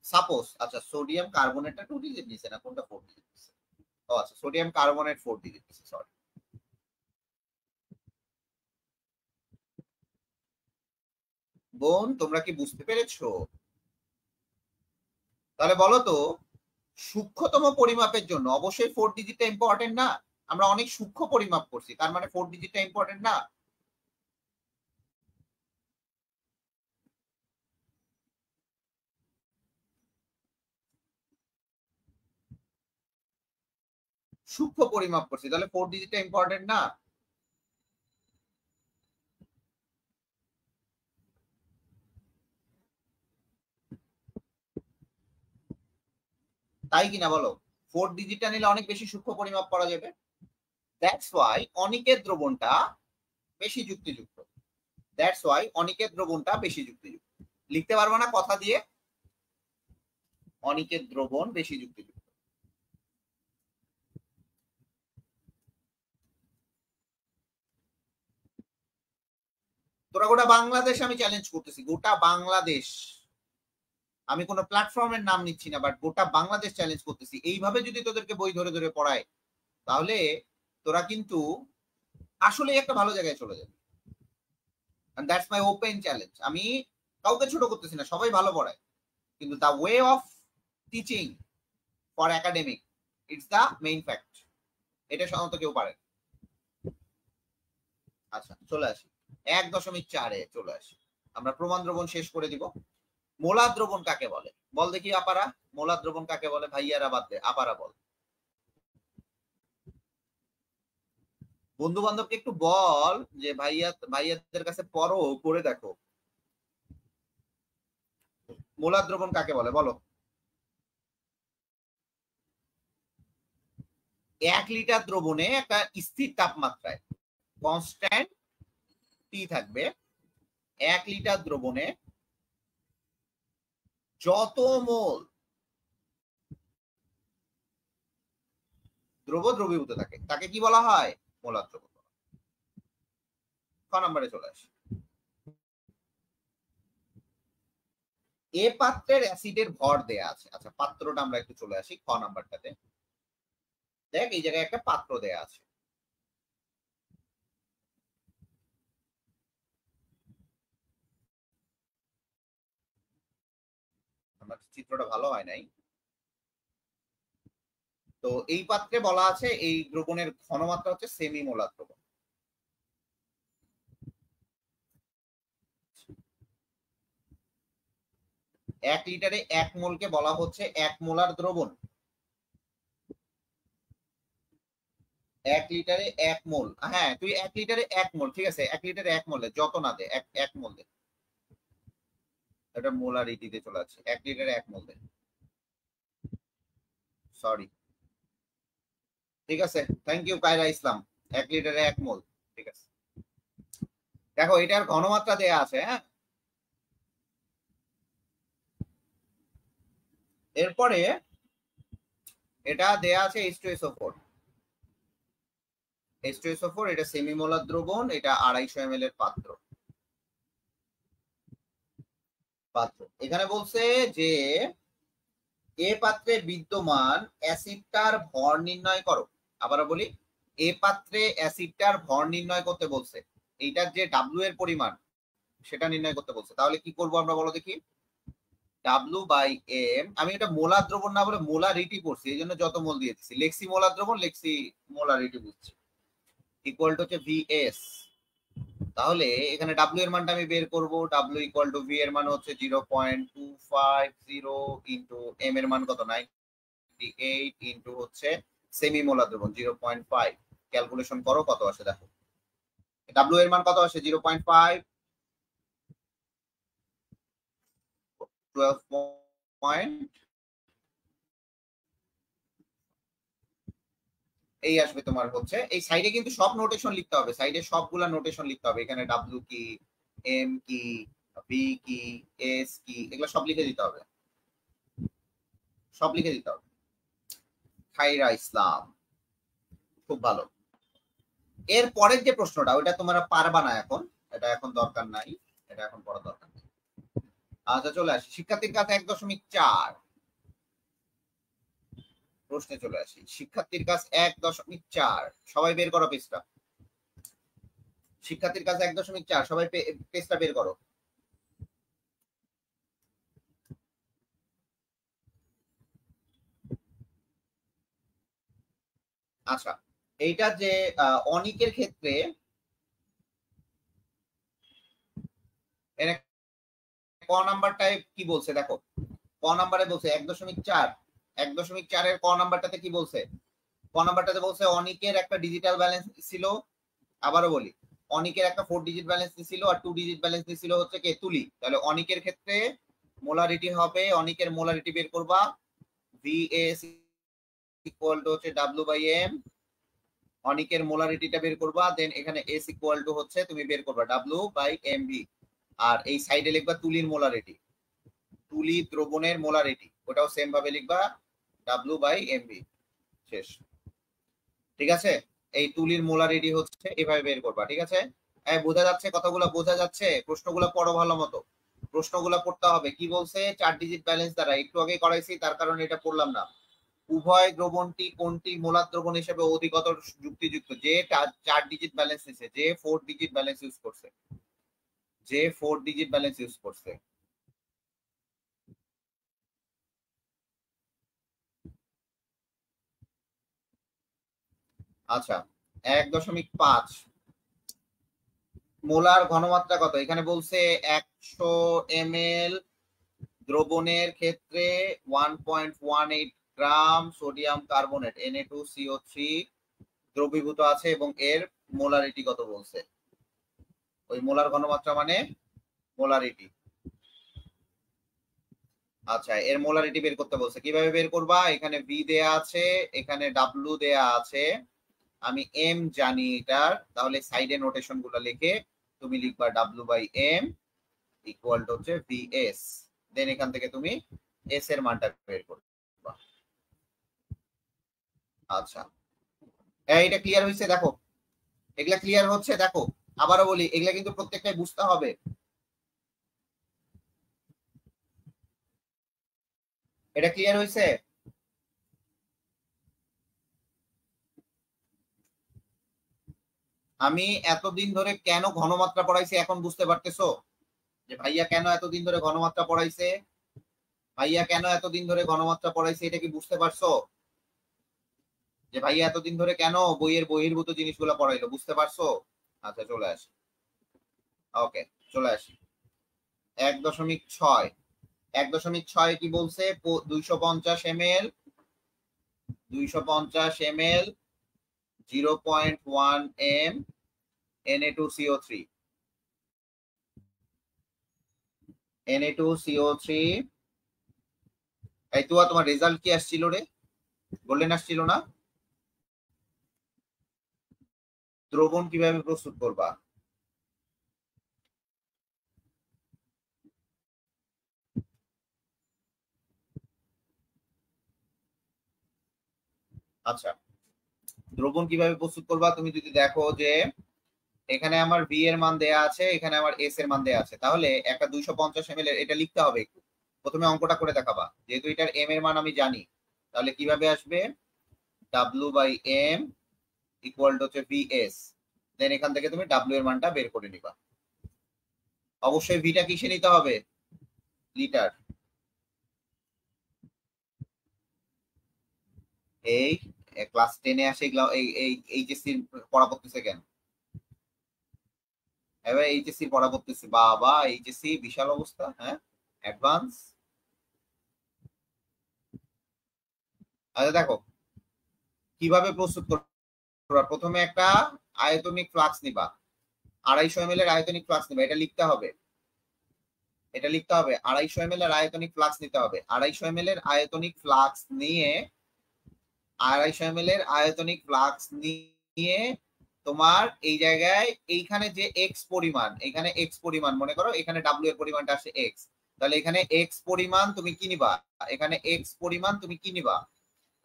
সাপোজ, আচ্ছা সোডিয়াম কার্বনেটটা 2 ডিজিট নিছে না, কোনটা 4 ডিজিট নিছে? ও আচ্ছা, সোডিয়াম কার্বনেট 4 ডিজিট নিছে, সরি। বোন তোমরা কি বুঝতে পেরেছো? তাহলে বলো তো, সূক্ষ্মতম পরিমাপের জন্য অবশ্যই 4 ডিজিটটা ইম্পর্টেন্ট না? আমরা অনেক সূক্ষ্ম পরিমাপ করছি, তার মানে 4 ডিজিটটা ইম্পর্টেন্ট না? সূক্ষ্ম পরিমাপ করছি, তাহলে 4 ডিজিটটা ইম্পর্টেন্ট না? তাই কিনা বলো? 4 ডিজিটটা নিলে অনেক বেশি সূক্ষ্ম পরিমাপ করা যাবে। দ্যাটস ওয়াই অনিকের দ্রবণটা বেশি যুক্তিযুক্ত। দ্যাটস ওয়াই অনিকের দ্রবণটা বেশি যুক্তিযুক্ত। লিখতে পারবো না কথা দিয়ে? অনিকের দ্রবণ বেশি যুক্তিযুক্ত। তোরা গোটা বাংলাদেশ আমি চ্যালেঞ্জ করতেছি, গোটা বাংলাদেশ, আমি কোনো প্ল্যাটফর্মের নাম নিচ্ছি না, বাট গোটা বাংলাদেশ চ্যালেঞ্জ করতেছি, এইভাবে যদি তোদেরকে বই ধরে ধরে পড়ায় তাহলে তোরা কিন্তু আসলে একটা ভালো জায়গায় চলে যাবে। That's my open challenge. আমি কাউকে ছোট করতেছি না, সবাই ভালো পড়ায়, কিন্তু the way of teaching for academic it's the main fact. এটা সাধারণত কেউ পারে। আচ্ছা চলে আসি 1.4-এ চলে আসি। আমরা প্রমাণ দ্রবণ শেষ করে দিব। মোলার দ্রবণ কাকে বলে বল দেখি আপারা, মোলার দ্রবণ কাকে বলে? ভাইয়ারা বাদ দে, আপারা বল। বন্ধু বান্ধবকে একটু বল যে ভাইয়াদের কাছে পড়ো, পড়ে দেখো মোলার দ্রবণ কাকে বলে বলো। 1 লিটার দ্রবণে একটা স্থির তাপমাত্রায় কনস্ট্যান্ট টি থাকবে। 1 লিটার দ্রবণে যত মোল দ্রবীভূত থাকে তাকে কি বলা হয়? মোলার দ্রবণ। ক নম্বরে চলে আসি। এ পাত্রের অ্যাসিডের ভর দেয়া আছে। আচ্ছা পাত্রটা আমরা একটু চলে আসি খ নাম্বারটাতে। দেখ এই জায়গায় একটা পাত্র দেয়া আছে। আমার চিত্রটা ভালো হয় নাই। তো এই পাত্রে বলা আছে এই দ্রবণের ঘনমাত্রা হচ্ছে সেমি মোলার দ্রবণ। এক লিটারে 1 মোলকে বলা হচ্ছে 1 মোলার দ্রবণ। 1 লিটারে 1 মোল, হ্যাঁ তুই 1 লিটারে 1 মোল, ঠিক আছে 1 লিটারে 1 মোল যত না দে 1 মোল দে, এটা মোলারিটিতে চলে আসছে। 1 লিটারে 1 মোল দে, সরি, ঠিক আছে থ্যাংক ইউ কায়রা ইসলাম। 1 লিটারে 1 মোল, ঠিক আছে। দেখো এটার ঘনমাত্রা দেয়া আছে, হ্যাঁ। এরপরে এটা দেয়া আছে H2SO4। H2SO4 এটা সেমি মোলার দ্রবণ, এটা 250 ml এর পাত্র। এখানে বলছে যে এ পাত্রে বিদ্যমান অ্যাসিডটার ভর নির্ণয় করো। আবারও বলি, এ পাত্রে অ্যাসিডটার ভর নির্ণয় করতে বলছে। এইটার যে ডাব্লিউ এর পরিমাণ সেটা নির্ণয় করতে বলছে। তাহলে কি করব আমরা বলো দেখি। W/M, আমি এটা মোলার দ্রবণ না বলে মোলারিটি করছি, এই জন্য যত মোল দিয়ে দিচ্ছি। লেক্সি মোলার দ্রবণ, লেক্সি মোলারিটি বুঝছি, ইকুয়াল টু হচ্ছে VS। তাহলে এখানে W এর মানটা আমি বের করব। W ইকুয়াল টু V এর মান হচ্ছে 0.250 ইন্টু M এর মান কত 98 ইন্টু হচ্ছে সেমি মোলার দ্রবণ 0.5। ক্যালকুলেশন করো কত আসে দেখো। W এর মান কত আসে? 0.5, 12 এই আসবে তোমার হচ্ছে। এই সাইডে কিন্তু সব নোটেশন লিখতে হবে, সাইডে সবগুলা নোটেশন লিখতে হবে। এখানে ডাব্লিউ কি, এম কি, বি কি, এস কি, এগুলো সব লিখে দিতে হবে, সব লিখে দিতে হবে। খাইরা ইসলাম, খুব ভালো। এর পরের যে প্রশ্নটা ওইটা তোমরা পারবা না এখন, এটা এখন দরকার নাই, এটা এখন পড়া দরকার নেই। আচ্ছা চলে আসি শিক্ষার্থীর কাছে 1.4 প্রশ্নে চলে আসি। শিক্ষার্থীর কাছে 1.4, সবাই বের করো পেজটা। শিক্ষার্থীর কাছে 1.4, সবাই পেজটা বের করো। আচ্ছা এইটা যে অনিকের ক্ষেত্রে ক নাম্বারটায় কি বলছে দেখো। ক নাম্বারে বলছে 1.4, 1.4 এর ক নাম্বারটাতে কি বলছে? ক নাম্বারটাতে বলছে অনিকের একটা ডিজিটাল ব্যালেন্স ছিল। আবারও বলি, অনিকের একটা 4 ডিজিট ব্যালেন্স ছিল আর 2 ডিজিট ব্যালেন্স ছিল হচ্ছে কে? তুলি। তাহলে অনিকের ক্ষেত্রে মোলারিটি হবে, অনিকের মোলারিটি বের করবা VS ইকুয়াল টু হচ্ছে W/M। অনিকের মোলারিটিটা বের করবা, দেন এখানে S ইকুয়াল টু হচ্ছে তুমি বের করবা W/MV। আর এই সাইডে লিখবা তুলির মোলারিটি, তুলি দ্রবণের মোলারিটি, ওটাও সেম ভাবে লিখবা W/MV। শেষ, ঠিক আছে। এই তুলির মোলারিটি হচ্ছে এভাবে বের করবা, ঠিক আছে। বোঝা যাচ্ছে? কথাগুলো বোঝা যাচ্ছে? প্রশ্নগুলো পড়ো ভালো মতো, প্রশ্নগুলো পড়তে হবে। কি বলছে? 4 ডিজিট ব্যালেন্স দ্বারা, একটু আগে করাইছি তার কারণে এটা পড়লাম না। উভয় দ্রবণটি কোনটি মোলার দ্রবণ হিসেবে অধিকতর যুক্তিযুক্ত? যে 4 ডিজিট ব্যালেন্স নিছে, যে 4 ডিজিট ব্যালেন্স ইউজ করছে, যে 4 ডিজিট ব্যালেন্স ইউজ করছে আচ্ছা 1.5 মোলার ঘনমাত্রা কত? এখানে বলছে 100 ml দ্রবণের ক্ষেত্রে 1.18 গ্রাম সোডিয়াম কার্বনেট Na2CO3 দ্রবীভূত আছে এবং এর মোলারিটি কত বলছে। ওই মোলার ঘনমাত্রা মানে মোলারিটি। আচ্ছা এর মোলারিটি বের করতে বলছে, কিভাবে বের করবা? এখানে ভি দেয়া আছে, এখানে ডাব্লিউ দেয়া আছে, আমি এম জানি এটার, তাহলে সাইডে নোটেশন গুলো লিখে তুমি লিখবা W by M equal to হচ্ছে ভিএস, দেন এখান থেকে তুমি এস এর মানটা বের করবা। আচ্ছা এইটা ক্লিয়ার হয়েছে? দেখো এগুলা ক্লিয়ার হচ্ছে? দেখো আবারও বলি, এগুলা কিন্তু প্রত্যেকটাই বুঝতে হবে। এটা ক্লিয়ার হয়েছে? আমি এতদিন ধরে কেন ঘনমাত্রা পড়াইছি এখন বুঝতে পারতেছো? যে ভাইয়া কেন এতদিন ধরে ঘনমাত্রা পড়াইছে, ভাইয়া কেন এতদিন ধরে ঘনমাত্রা পড়াইছে, এটা কি বুঝতে পারছো? যে ভাইয়া এতদিন ধরে কেন বইয়ের বহির্ভূত জিনিসগুলো পড়াইলো, বুঝতে পারছো? আচ্ছা চলে আসি, ওকে চলে আসি। 1.6 1.6 কি বলছে? 250 ml 0.1 m Na2CO3 Na2CO3। এই তুয়া তোমার রেজাল্ট কি আসছিল রে? গোল্ডেন আসছিল না? দ্রবণ কিভাবে প্রস্তুত করবা? আচ্ছা দ্রবণ কিভাবে প্রস্তুত করবা? তুমি যদি দেখো যে এখানে আমার বি এর মান দেয়া আছে, এখানে আমার এস এর মান দেয়া আছে, তাহলে একটা 250 ml এটা লিখতে হবে। একটু প্রথমে অঙ্কটা করে দেখাবা, যেহেতু এটার এম এর মান আমি জানি, তাহলে কিভাবে আসবে? W by M equal to হচ্ছে ভিএস, দেন এখান থেকে তুমি ডাব্লিউ এর মানটা বের করে নিবা। অবশ্যই ভিটা কিসে নিতে হবে? লিটার। এই ক্লাস 10 এ আসে এগুলা, এই এইচএসসি পড়া করতেছে কেন? এবার এইচএসসি পড়া করতেছি, বাবা এইচএসসি বিশাল অবস্থা, হ্যাঁ অ্যাডভান্স। আচ্ছা দেখো কিভাবে প্রস্তুত করবা। প্রথমে একটা আয়তনিক ফ্লাক্স নিবা, 250 ml এর আয়তনিক ফ্লাক্স নিবা, এটা লিখতে হবে, এটা লিখতে হবে। 250 ml এর আয়তনিক ফ্লাক্স নিতে হবে। 250 ml এর আয়তনিক ফ্লাক্স নিয়ে 250 ml এর আয়তনিক ফ্লাক্স নিয়ে তোমার এই জায়গায় এইখানে যে এক্স পরিমাণ, এখানে এক্স পরিমাণ মনে করো, এখানে ডাব্লিউ এর পরিমাণটা আসে এক্স, তাহলে এখানে এক্স পরিমাণ তুমি কি নিবা? এখানে এক্স পরিমাণ তুমি কি নিবা?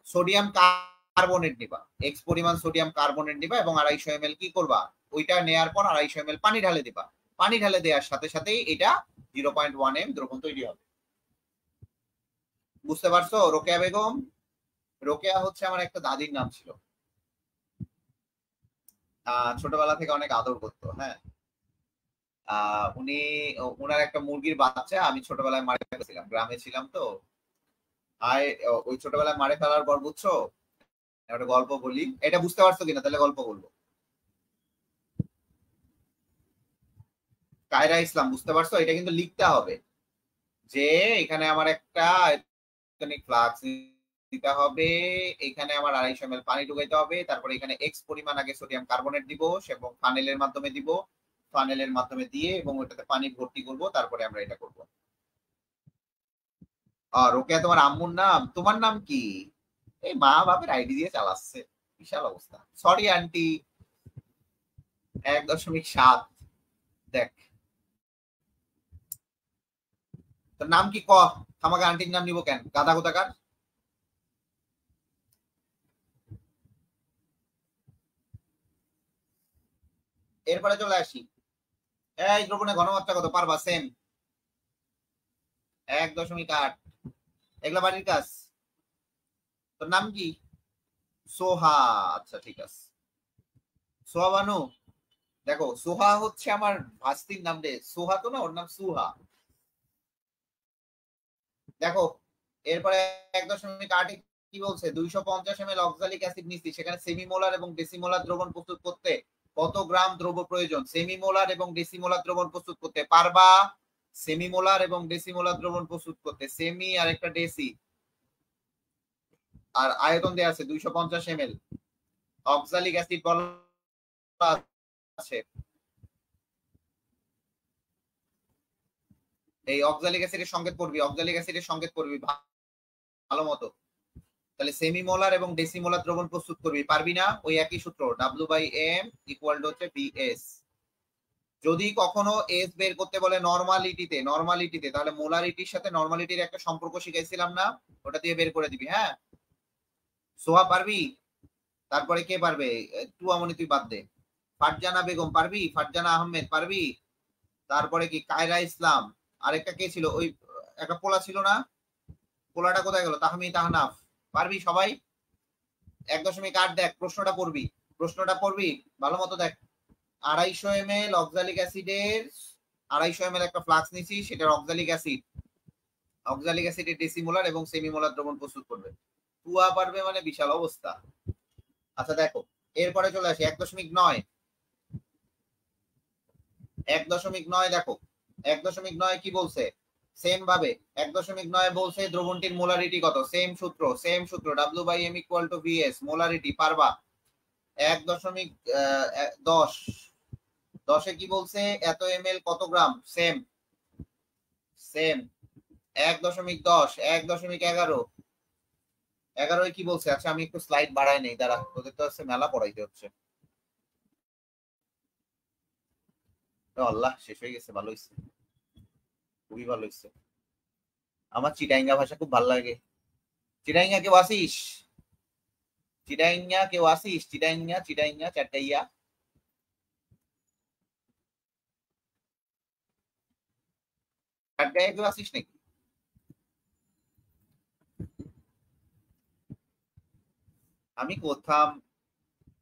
সোডিয়াম কার্বনেট নিবা, এক্স পরিমাণ সোডিয়াম কার্বনেট নিবা এবং 250 ml কি করবা? ওইটা নেয়ার পর 250 ml পানি ঢালে দিবা। পানি ঢালে দেওয়ার সাথে সাথেই এটা 0.1 m দ্রবণ তৈরি হবে। বুঝতে পারছো? রোকেয়া বেগম, রোকেয়া হচ্ছে আমার একটা দাদির নাম ছিল, ছোটবেলা থেকে অনেক আদর করতো। হ্যাঁ উনি, ওনার একটা মুরগির বাচ্চা আমি ছোটবেলায় মারে ফেলেছিলাম, গ্রামে ছিলাম তো। আয় ওই ছোটবেলায় মারে ফেলার পর বুঝছো, একটা গল্প বলি, এটা বুঝতে পারছো কিনা তাহলে গল্প বলবো। কায়রা ইসলাম, বুঝতে পারছো? এটা কিন্তু লিখতে হবে যে এখানে আমার একটা আয়তনিক ফ্লাক্স দিতে হবে, এখানে আমার 250 ml পানি ঢুকাইতে হবে, তারপরে এখানে এক্স পরিমাণ আগে সোডিয়াম কার্বনেট দিব এবং ফানেলের মাধ্যমে দিব, ফানেলের মাধ্যমে দিয়ে এবং ওটাতে পানি ভর্তি করব, তারপরে আমরা এটা করব। আর রোকেয়া তোমার আম্মুর নাম? তোমার নাম কি? এই মা বাপের আইডি দিয়ে চালাচ্ছে, বিশাল অবস্থা। Sorry aunty. 1.7 দেখ তোর নাম কি ক, আমাকে আন্টির নাম নিব কেন, গাধা কোথাকার। এরপরে চলে আসি, এই দ্রবণের ঘনমাত্রা কত পারবা? সেম 1.8। এগুলা বাড়ির কাজ। তোর নাম কি? সোহা, আচ্ছা ঠিক আছে। সোহা বানু, দেখো সোহা হচ্ছে আমার ভাস্তির নাম রে, সোহা তো না, ওর নাম সুহা। দেখো এরপরে 1.8 কি বলছে 250 ml অক্সালিক অ্যাসিড নিচ্ছি, সেখানে সেমিমোলার এবং ডেসিমোলার দ্রবণ প্রস্তুত করতে কত গ্রাম দ্রব্য প্রয়োজন? সেমিমোলার এবং ডেসিমোলার দ্রবণ প্রস্তুত করতে পারবা? সেমিমোলার এবং ডেসিমোলার দ্রবণ প্রস্তুত করতে, সেমি আর একটা ডেসি, আর আয়তন দেয়া আছে 250 ml অক্সালিক অ্যাসিড বলা আছে। এই অক্সালিক অ্যাসিডের সংকেত পড়বি, অক্সালিক অ্যাসিডের সংকেত পড়বি ভালো মতো। তাহলে সেমিমোলার এবং ডেসিমোলার দ্রবণ প্রস্তুত করবি, পারবি না? ওই একই সূত্র, W/M = হচ্ছে BS। যদি কখনো এস বের করতে বলে নরমালিটিতে, তাহলে মোলারিটির সাথে নরমালিটির একটা সম্পর্ক শিখাইছিলাম না, ওটা দিয়ে বের করে দিবি। হ্যাঁ, সোহা পারবি? তারপরে কে পারবে? টুয়ামনি তুই বাদ দে। ফারজানা বেগম পারবি? ফারজানা আহমেদ পারবি? তারপরে কি কায়রা ইসলাম, আরেকটা কে ছিল? ওই একটা পোলা ছিল না, পোলাটা কোথায় গেল? তাহমি তাহনাফ, পারবি সবাই? 1.8 দেখ, প্রশ্নটা পড়বি ভালো মতো দেখ। 250 ml অক্সালিক অ্যাসিডের 250 ml একটা ফ্লাক্স নিছি, সেটার অক্সালিক অ্যাসিডের ডেসিমোলার এবং সেমিমোলার দ্রবণ প্রস্তুত করবে। টুয়া পারবে মানে বিশাল অবস্থা। আচ্ছা দেখো, এরপরে চলে আসি 1.9। 1.9 দেখো, 1.9 কি বলছে? সেম ভাবে 1.9 বলছে দ্রবণটির মোলারিটি কত? সেম সূত্র W/M = VS, মোলারিটি পারবা? 1.10 কি বলছে? এত ml কত গ্রাম? সেম 1.10 1.11 কি বলছে? আচ্ছা আমি একটু স্লাইড বাড়াই নেই, দাঁড়া, তোদের তো আছে মেলা পড়াইতে হচ্ছে। আল্লাহ, শেষ হয়ে গেছে, ভালো হয়েছে, খুবই ভালো হয়েছে। আমার চিটাইঙ্গা ভাষা খুব ভালো লাগে। চিটাইঙ্গা কেউ আসিস? চিটাইঙ্গা চাটাইয়া। চাটগাঁয়ে কেউ আসিস নাকি? আমি কোথাম,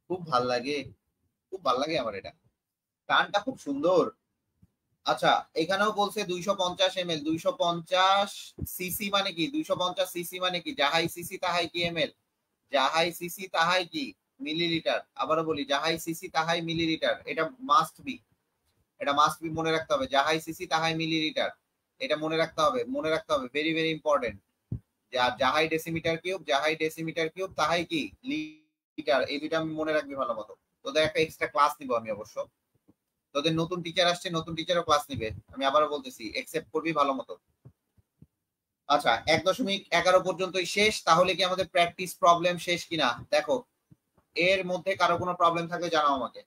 খুব ভাল লাগে, আমার এটা, গানটা খুব সুন্দর। আচ্ছা, এখানেও বলছে 250 ml, 250 সিসি মানে কি? 250 সিসি মানে কি? যাহাই সিসি তাহাই কি ml? যাহাই সিসি তাহাই কি মিলিলিটার? আবারও বলি, যাহাই সিসি তাহাই মিলিলিটার। এটা মাস্ট বি, মনে রাখতে হবে। যাহাই সিসি তাহাই মিলিলিটার, এটা মনে রাখতে হবে, ভেরি ভেরি ইম্পর্টেন্ট। যাহাই ডেসিমিটার কিউব তাহাই কি লিটার। এই দুইটা আমি মনে রাখবি ভালো মতো। তোদের একটা এক্সট্রা ক্লাস নিব আমি অবশ্য, তোদের নতুন টিচার আসছে, নতুন টিচারও ক্লাস নিবে, আমি আবারও বলতেছি, একসেপ্ট করবি ভালো মতো। আচ্ছা, 1.11 পর্যন্তই শেষ। তাহলে কি আমাদের প্র্যাকটিস প্রবলেম শেষ কিনা দেখো। এর মধ্যে কারো কোনো প্রবলেম থাকলে জানাও আমাকে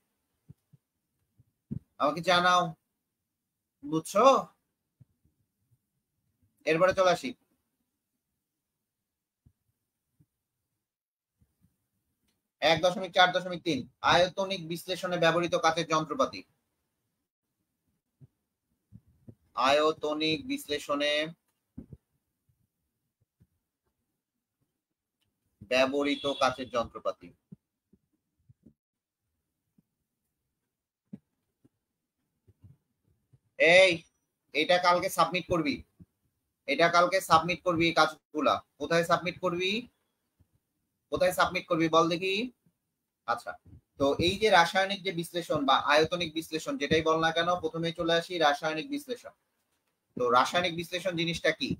জানাও, বুঝছো? এরপরে চলে আসি 1.4.3 আয়তনিক বিশ্লেষণে ব্যবহৃত কাচের যন্ত্রপাতি। আয়তনিক বিশ্লেষণে ব্যবহৃত কাচের যন্ত্রপাতি। এটা কালকে সাবমিট করবি, এই কাজগুলা। কোথায় সাবমিট করবি বল দেখি। আচ্ছা, তো এই যে রাসায়নিক যে বিশ্লেষণ বা আয়তনিক বিশ্লেষণ, যেটাই বল না কেন, প্রথমে চলে আসি রাসায়নিক বিশ্লেষণ। তো রাসায়নিক বিশ্লেষণ জিনিসটা কি?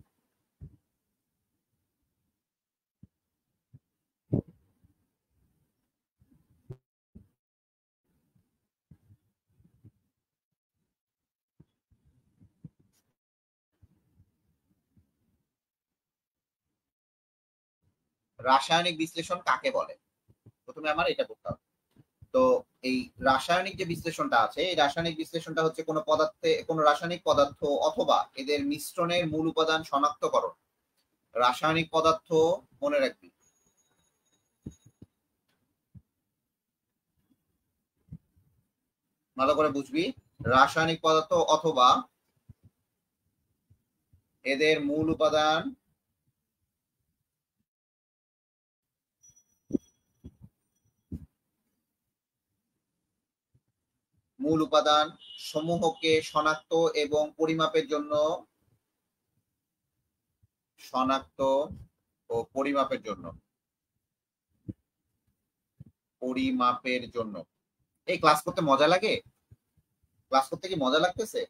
রাসায়নিক বিশ্লেষণ কাকে বলে, প্রথমে আমার এটা করতে হবে। তো এই রাসায়নিক যে বিশ্লেষণটা আছে, এই রাসায়নিক বিশ্লেষণটা হচ্ছে কোনো রাসায়নিক পদার্থ অথবা এদের মিশ্রণের মূল উপাদান শনাক্তকরণ। রাসায়নিক পদার্থ মনে রাখবি, ভালো করে বুঝবি। রাসায়নিক পদার্থ অথবা এদের মূল উপাদান সমূহকে শনাক্ত এবং পরিমাপের জন্য পরিমাপের জন্য। এই ক্লাস করতে মজা লাগে? ক্লাস করতে কি মজা লাগতেছে?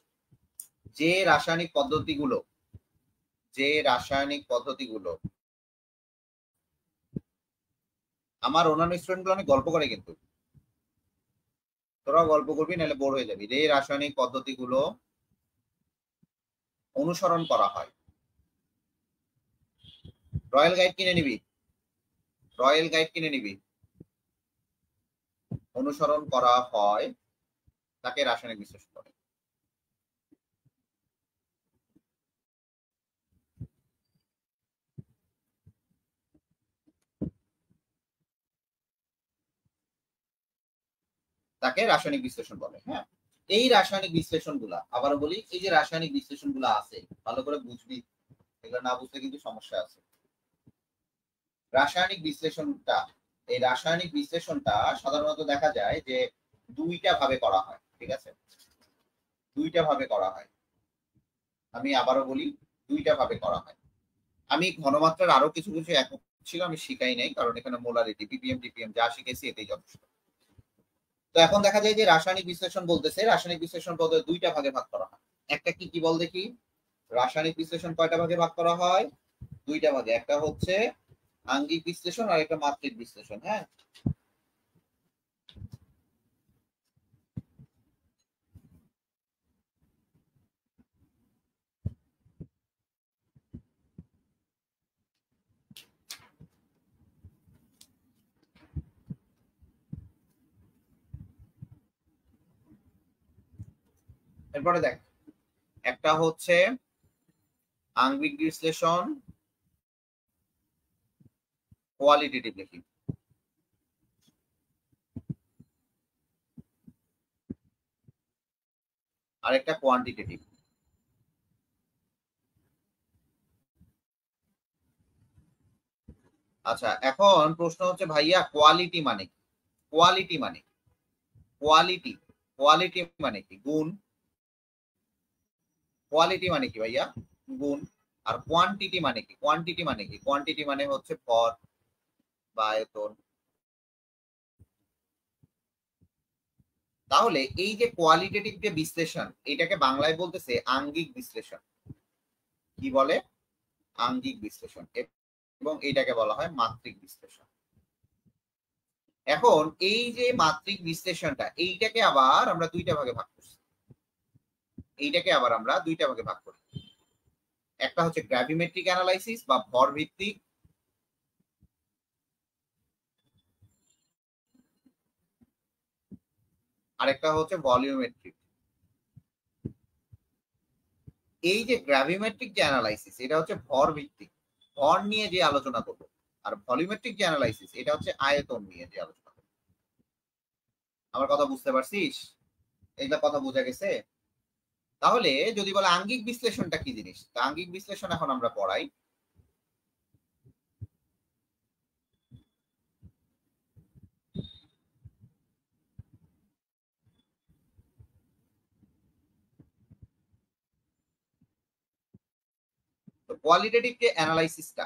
যে রাসায়নিক পদ্ধতিগুলো আমার অন্যান্য স্টুডেন্টগুলো অনেক গল্প করে, কিন্তু তোরাও গল্প করবি নাহলে বোর হয়ে যাবি। যে রাসায়নিক পদ্ধতিগুলো অনুসরণ করা হয়, রয়্যাল গাইড কিনে নিবি, অনুসরণ করা হয় তাকে রাসায়নিক বিশ্লেষণ বলে। হ্যাঁ, এই রাসায়নিক বিশ্লেষণ গুলা, আবারও বলি, এই যে রাসায়নিক বিশ্লেষণ গুলা আছে ভালো করে বুঝবি, এগুলো না বুঝলে কিন্তু সমস্যা আছে। এই রাসায়নিক বিশ্লেষণটা সাধারণত দেখা যায় যে দুইটা ভাবে করা হয়, ঠিক আছে? দুইটা ভাবে করা হয়। আমি আবারও বলি, দুইটা ভাবে করা হয়। আমি ঘনমাত্রার আরো কিছু কিছু একক ছিল আমি শিখাই নাই, কারণ এখানে মোলারিটি, পিপিএম, টিপিএম যা শিখেছি এতেই যথেষ্ট। তো এখন দেখা যায় যে রাসায়নিক বিশ্লেষণ বলতেছে, রাসায়নিক বিশ্লেষণ বলতে দুইটা ভাগে ভাগ করা হয়। একটা কি কি বল দেখি? রাসায়নিক বিশ্লেষণ কয়টা ভাগে ভাগ করা হয়? দুইটা ভাগে। একটা হচ্ছে আঙ্গিক বিশ্লেষণ আর একটা মাত্রিক বিশ্লেষণ। হ্যাঁ, এরপরে দেখ, একটা হচ্ছে আঙ্গিক বিশ্লেষণ কোয়ালিটেটিভ দেখি, আর একটা কোয়ান্টিটেটিভ। আচ্ছা, এখন প্রশ্ন হচ্ছে ভাইয়া কোয়ালিটি মানে কি? কোয়ালিটি মানে কোয়ালিটি কোয়ালিটি মানে কি? গুণ। কোয়ালিটি মানে কি ভাইয়া? গুণ। আর কোয়ান্টিটি মানে কি? কোয়ান্টিটি মানে হচ্ছে ভর বা আয়তন। তাহলে এই যে কোয়ালিটেটিভ যে বিশ্লেষণ, এটাকে বাংলায় বলতেছে আঙ্গিক বিশ্লেষণ। কি বলে? আঙ্গিক বিশ্লেষণ। এবং এইটাকে বলা হয় মাত্রিক বিশ্লেষণ। এখন এই যে মাত্রিক বিশ্লেষণটা, এইটাকে আবার আমরা দুইটা ভাগে ভাগ করছি। একটা হচ্ছে গ্র্যাভিমেট্রিক অ্যানালাইসিস বা ভর ভিত্তিক, আরেকটা হচ্ছে ভলিউমেট্রিক। এই যে গ্র্যাভিমেট্রিক যে অ্যানালাইসিস, এটা হচ্ছে ভর ভিত্তিক, ভর নিয়ে যে আলোচনা করবো। আর ভলিউমেট্রিক যে অ্যানালাইসিস, এটা হচ্ছে আয়তন নিয়ে যে আলোচনা করবো। আমার কথা বুঝতে পারছিস? এইটা কথা বোঝা গেছে? তাহলে যদি বলে আঙ্গিক বিশ্লেষণটা কি জিনিস, তা আঙ্গিক বিশ্লেষণ এখন আমরা পড়াই। তো কোয়ালিটেটিভ যে অ্যানালাইসিসটা,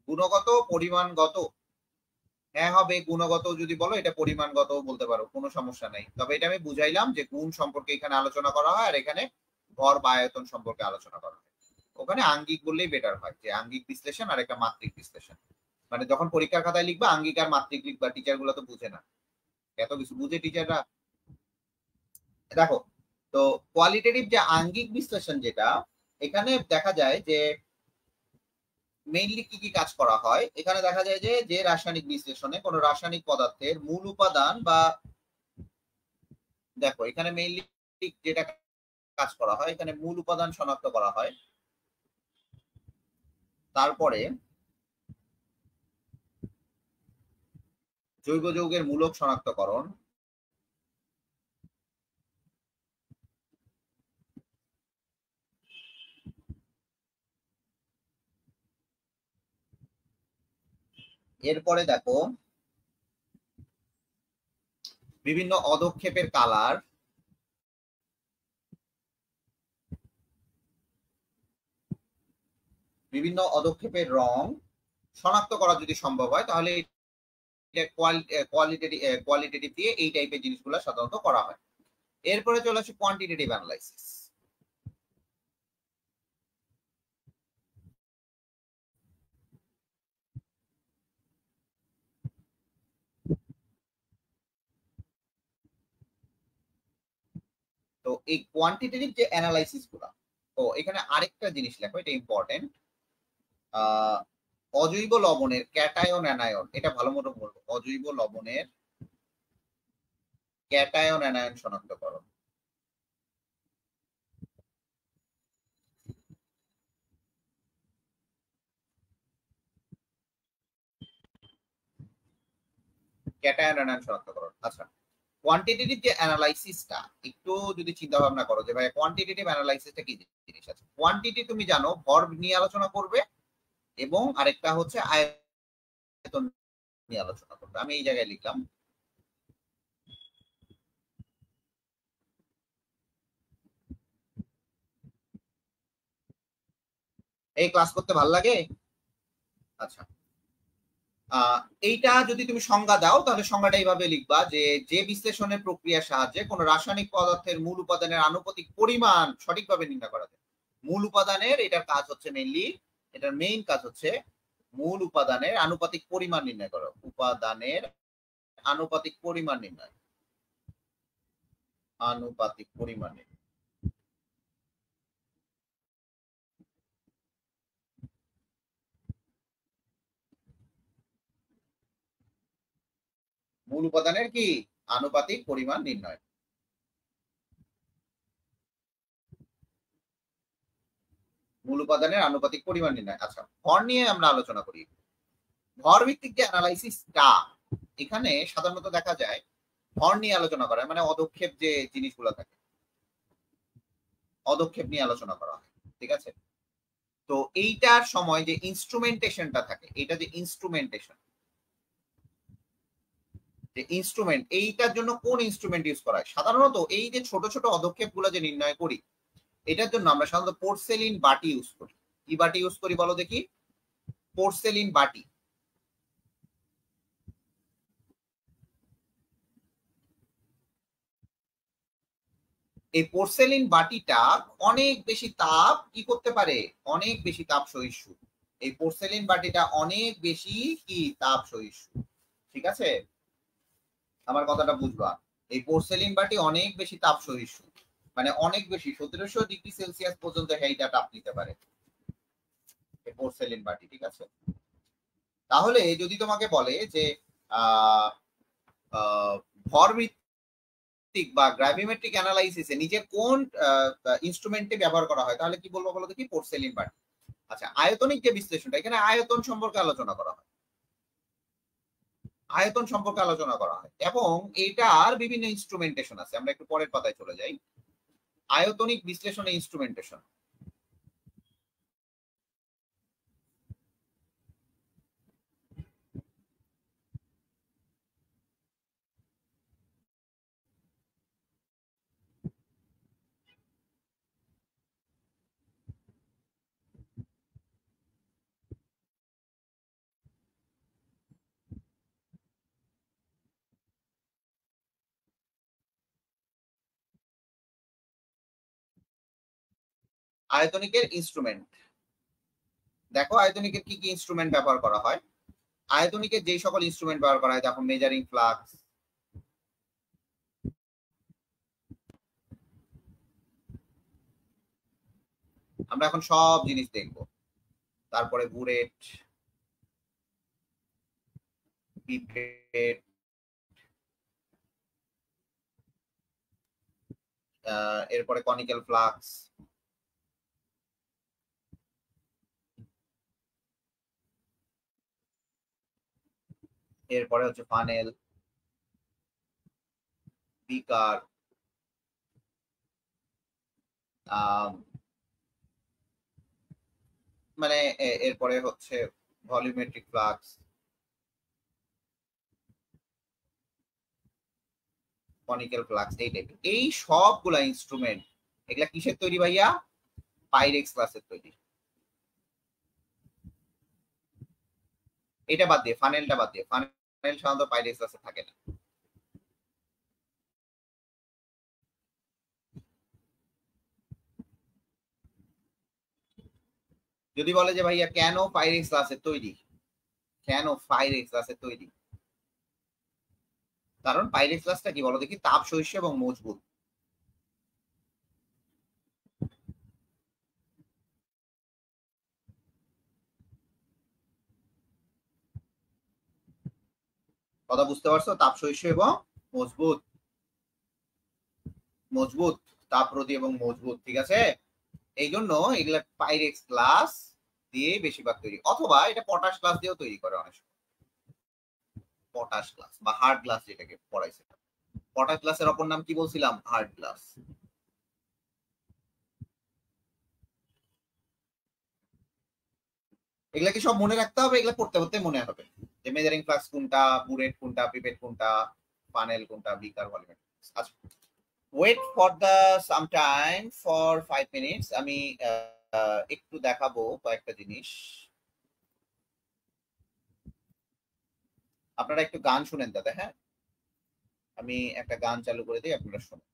গুণগত পরিমাণগত, হ্যাঁ হবে গুণগত, যদি বলো এটা পরিমাণগত বলতে পারো, কোনো সমস্যা নাই। তবে এটা আমি বুঝাইলাম যে গুণ সম্পর্কে এখানে আলোচনা করা হয়, আর এখানে ভর বা আয়তন সম্পর্কে আলোচনা করা হয়। ওখানে আঙ্গিক বললেই বেটার হয়, যে আঙ্গিক বিশ্লেষণ আর একটা মাত্রিক বিশ্লেষণ। মানে যখন পরীক্ষার খাতায় লিখবা আঙ্গিক আর মাত্রিক লিখবা, টিচার গুলো তো বুঝে না, এত কিছু বুঝে টিচাররা? দেখো, তো কোয়ালিটেটিভ যে আঙ্গিক বিশ্লেষণ যেটা, এখানে দেখা যায় যে মেইনলি কি কি কাজ করা হয়। এখানে দেখা যায় যে যে রাসায়নিক বিশ্লেষণে কোনো রাসায়নিক পদার্থের মূল উপাদান বা, দেখো এখানে মেইনলি যেটা কাজ করা হয়, এখানে মূল উপাদান শনাক্ত করা হয়, তারপরে জৈব যৌগের মূলক শনাক্তকরণ, এরপরে দেখো বিভিন্ন অদক্ষেপের কালার, বিভিন্ন অদক্ষেপের রং শনাক্ত করা যদি সম্ভব হয়, তাহলে কোয়ালিটেটিভ দিয়ে এই টাইপের জিনিসগুলো সাধারণত করা হয়। এরপরে চলে আসে কোয়ান্টিটেটিভ অ্যানালাইসিস। তো এই কোয়ান্টিটেটিভ যে অ্যানালাইসিস গুলা, তো এখানে আরেকটা জিনিস লেখো, এটা ইম্পর্টেন্ট। অজৈব লবণের ক্যাটায়ন অ্যানায়ন, এটা ভালো মতো বলবো, অজৈব লবণের ক্যাটায়ন অ্যানায়ন শনাক্তকরণ। ক্যাটায়ন অ্যানায়ন শনাক্তকরণ। আচ্ছা, কোয়ান্টিটেটিভ যে অ্যানালাইসিসটা একটু যদি চিন্তা ভাবনা করো যে ভাই কোয়ান্টিটেটিভ অ্যানালাইসিসটা কি জিনিস আছে। কোয়ান্টিটি তুমি জানো ভর নিয়ে আলোচনা করবে, এবং আরেকটা হচ্ছে আয়তন নিয়ে আলোচনা করবে। আমি এই জায়গায় লিখলাম এই ক্লাস করতে ভাল লাগে। আচ্ছা, এইটা যদি তুমি সংজ্ঞা দাও তাহলে সংজ্ঞাটা এইভাবে লিখবা যে যে বিশ্লেষণের প্রক্রিয়ার সাহায্যে কোন রাসায়নিক পদার্থের মূল উপাদানের আনুপাতিক পরিমাণ সঠিকভাবে নির্ণয় করা যায়। মূল উপাদানের এটার কাজ হচ্ছে মেইনলি, এটার মেইন কাজ হচ্ছে মূল উপাদানের আনুপাতিক পরিমাণ নির্ণয় করা। উপাদানের আনুপাতিক পরিমাণ নির্ণয়, আনুপাতিক পরিমাণ নির্ণয়। মূল উপাদানের কি আনুপাতিক পরিমাণ নির্ণয়। মূল উপাদানের আনুপাতিক পরিমাণ নির্ণয়। আচ্ছা, ভর নিয়ে আমরা আলোচনা করি। ভর ভিত্তিক যে অ্যানালাইসিসটা, এখানে সাধারণত দেখা যায় ভর নিয়ে আলোচনা করা, মানে অদক্ষেপ যে জিনিসগুলো থাকে, অদক্ষেপ নিয়ে আলোচনা করা হয়। ঠিক আছে, তো এইটার সময় যে ইনস্ট্রুমেন্টেশনটা থাকে, এটা যে ইনস্ট্রুমেন্টেশন, যে ইনস্ট্রুমেন্ট, এইটার জন্য কোন ইনস্ট্রুমেন্ট ইউজ করা হয়? সাধারণত এই যে ছোট ছোট অদক্ষেপ গুলো যে নির্ণয় করি, এটার জন্য আমরা সাধারণত পোর্সেলিন বাটি ইউজ করি। কি বাটি ইউজ করি বলো দেখি? পোর্সেলিন বাটি। এই পোর্সেলিন বাটিটা অনেক বেশি তাপ কি করতে পারে? অনেক বেশি তাপ সহিষ্ণু। এই পোর্সেলিন বাটিটা অনেক বেশি কি তাপ সহিষ্ণু। ঠিক আছে, আমার কথাটা বুঝবা। এই পোর্সেলিন বাটি অনেক বেশি তাপ সহিষ্ণু, মানে অনেক বেশি 1700 ডিগ্রি সেলসিয়াস পর্যন্ত এইটা তাপ নিতে পারে এই পোর্সেলিন বাটি। ঠিক আছে, তাহলে যদি তোমাকে বলে যে ভর ভিত্তিক বা গ্র্যাভিমেট্রিক অ্যানালাইসিসে নিচে কোন ইনস্ট্রুমেন্টে ব্যবহার করা হয়, তাহলে কি বলবো বলো দেখি? পোর্সেলিন বাটি। আচ্ছা, আয়তনিক যে বিশ্লেষণটা, এখানে আয়তন সম্পর্কে আলোচনা করা হয়, আয়তন সম্পর্কে আলোচনা করা হয়, এবং এটার বিভিন্ন ইনস্ট্রুমেন্টেশন আছে। আমরা একটু পরের পাতায় চলে যাই। আয়তনিক বিশ্লেষণে ইনস্ট্রুমেন্টেশন। আয়তনিকের ইনস্ট্রুমেন্ট দেখো, আয়তনিকের কি কি ইনস্ট্রুমেন্ট ব্যবহার করা হয়। আয়তনিকের যেই সকল ইনস্ট্রুমেন্ট ব্যবহার করা হয়, দেখো মেজারিং ফ্লাক্স, আমরা এখন সব জিনিস দেখব। তারপরে বুরেট, পিপেট, এরপরে কনিক্যাল ফ্লাক্স, এরপরে হচ্ছে ফানেল, বিকার, মানে এরপরে হচ্ছে ভলিউমেট্রিক ফ্লাক্স, কনিক্যাল ফ্লাক্স, এই টাইপের। এই সবগুলা ইনস্ট্রুমেন্ট, এগুলা কিসের তৈরি ভাইয়া? পাইরেক্স ক্লাসের তৈরি। এটা বাদ দিয়ে, ফানেলটা বাদ দিয়ে, ফানেল সাধারণত পাইরেক্স ক্লাসে থাকে না। যদি বলে যে ভাইয়া কেন পাইরেক্স ক্লাসে তৈরি, কেন পাইরেক্স ক্লাসে তৈরি, কারণ পাইরেক্স ক্লাসটা কি বলো দেখি, তাপ সহিষ্ণু এবং মজবুত। কথা বুঝতে পারছো? তাপ সহিষ্ণু এবং মজবুত, মজবুত তাপরোধী এবং মজবুত, ঠিক আছে। এই জন্য এগুলা পাইরেক্স গ্লাস দিয়ে বেশিরভাগ তৈরি, অথবা এটা পটাশ গ্লাস দিয়েও তৈরি করে অনেক সময়। পটাশ গ্লাস বা হার্ড গ্লাস যেটাকে পড়াইছে, পটাশ গ্লাসের অপর নাম কি বলছিলাম? Hard glass. এগুলা কি সব মনে রাখতে হবে? এগুলা পড়তে পড়তে মনে হবে যে মেজারিং ফ্লাক্স কোনটা, বুরেট কোনটা, পিপেট কোনটা, ফানেল কোনটা, বিকার, ভলিউমেট্রিক। আচ্ছা, wait for the some time for 5 minutes. আমি একটু দেখাবো কয়েকটা জিনিস। আপনারা একটু গান শুনেন দাদা, হ্যাঁ আমি একটা গান চালু করে দিই, আপনারা শুনুন।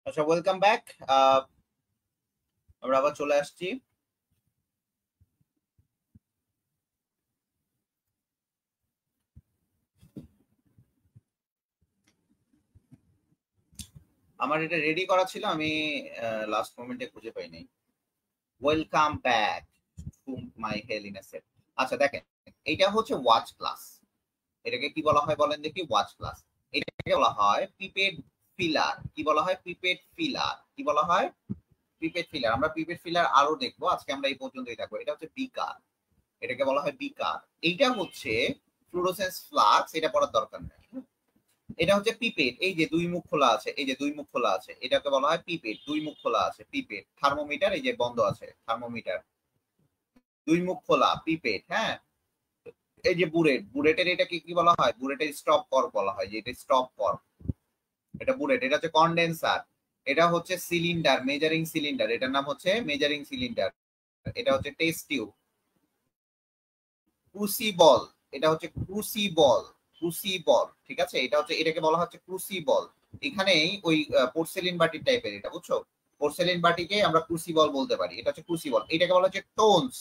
আচ্ছা, ওয়েলকাম ব্যাক। আমরা আবার চলে আসছি। আমার এটা রেডি করা ছিল, আমি লাস্ট মোমেন্টে খুঁজে পাই নাই। Welcome back to my Helena set. আচ্ছা দেখেন, এটা হচ্ছে ওয়াচ ক্লাস। এটাকে কি বলা হয় বলেন দেখি? Watch class. এটাকে বলা হয় প্রিপেড ফিলার। কি বলা হয়? Prepaid filler. কি বলা হয়? Prepaid filler. আমরা প্রিপেড ফিলার আরো দেখবো, আজকে আমরা এই পর্যন্তই থাকবো। এটা হচ্ছে বিকার, এটাকে বলা হয় বিকার। এইটা হচ্ছে ফ্লুরোসেন্স ফ্লাক্স, এটা পড়ার দরকার নেই। এটা হচ্ছে পিপেট, এই যে দুই মুখ খোলা আছে, এই যে দুই মুখ খোলা আছে, এটাকে বলা হয় পিপেট। দুই মুখ খোলা আছে পিপেট। থার্মোমিটার এই যে বন্ধ আছে, থার্মোমিটার দুই মুখ খোলা পিপেট। হ্যাঁ, এই যে বুলেট, বুলেটের এটাকে কি বলা হয়? বুলেটের স্টপ কর বলা হয়, যে এটা স্টপ কর, এটা বুলেট। এটা হচ্ছে কন্ডেন্সার। এটা হচ্ছে সিলিন্ডার, মেজারিং সিলিন্ডার, এটার নাম হচ্ছে মেজারিং সিলিন্ডার। এটা হচ্ছে টেস্ট টিউব। ক্রুসিবল, এটা হচ্ছে ক্রুসিবল, ক্রুসিবল। ঠিক আছে, এটা হচ্ছে, এটাকে বলা হচ্ছে ক্রুসিবল। এখানেই ওই পোর্সেলিন বাটির টাইপের, এটা বুঝছো? পোর্সেলিন বাটিকে আমরা ক্রুসিবল বলতে পারি। এটা হচ্ছে ক্রুসিবল। এটাকে বলা হচ্ছে টোনস।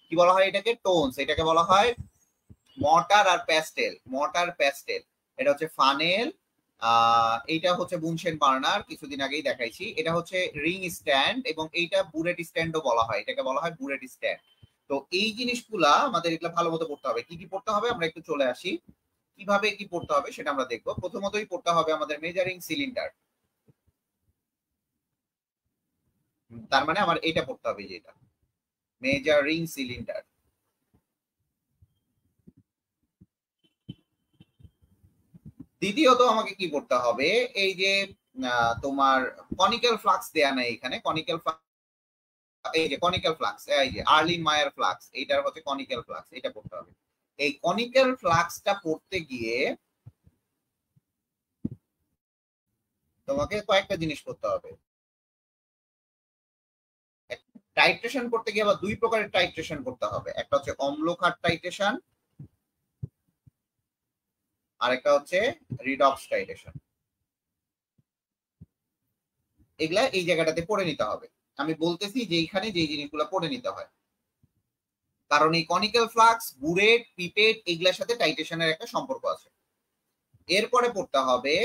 কি বলা হয় এটাকে? টোনস। এটাকে বলা হয় মর্টার আর প্যাস্টেল, মর্টার প্যাস্টেল। এটা হচ্ছে ফানেল। এইটা হচ্ছে বুনশেন বার্নার, কিছুদিন আগেই দেখাইছি। এটা হচ্ছে রিং স্ট্যান্ড, এবং এইটা বুলেট স্ট্যান্ডও বলা হয়, এটাকে বলা হয় বুলেট স্ট্যান্ড। তো এই জিনিসগুলা আমাদের এগুলো ভালো মতো পড়তে হবে। কি কি পড়তে হবে আমরা একটু চলে আসি। কিভাবে কি পড়তে হবে সেটা আমরা দেখবো। প্রথমতই পড়তে হবে আমাদের মেজারিং সিলিন্ডার। তার মানে আমার এটা পড়তে হবে, যেটা মেজারিং সিলিন্ডার। দ্বিতীয়ত আমাকে কি করতে হবে? এই যে তোমার কনিক্যাল ফ্লাক্স দেয়া নাই এখানে, কনিক্যাল, এই যে কনিক্যাল ফ্লাক্স, এই যে আর্লিন মায়ার ফ্লাক্স, এইটার হচ্ছে কনিক্যাল ফ্লাক্স, এটা পড়তে হবে। এই কনিক্যাল ফ্লাক্সটা পড়তে গিয়ে তোমাকে কয়েকটা জিনিস করতে হবে। টাইট্রেশন করতে গিয়ে আবার দুই প্রকারের টাইট্রেশন করতে হবে। একটা হচ্ছে অম্লক্ষার টাইট্রেশন, আর একটা হচ্ছে রিডক্স টাইট্রেশন। এগুলা এই জায়গাটাতে পড়ে নিতে হবে। আমি বলতেছি যে এইখানে যে জিনিসগুলো পড়ে নিতে হয়, কারণ এই কনিক্যাল ফ্লাক্স, বুরেট, পিপেট, এগুলার সাথে টাইট্রেশনের একটা সম্পর্ক আছে। এরপরে পড়তে হবে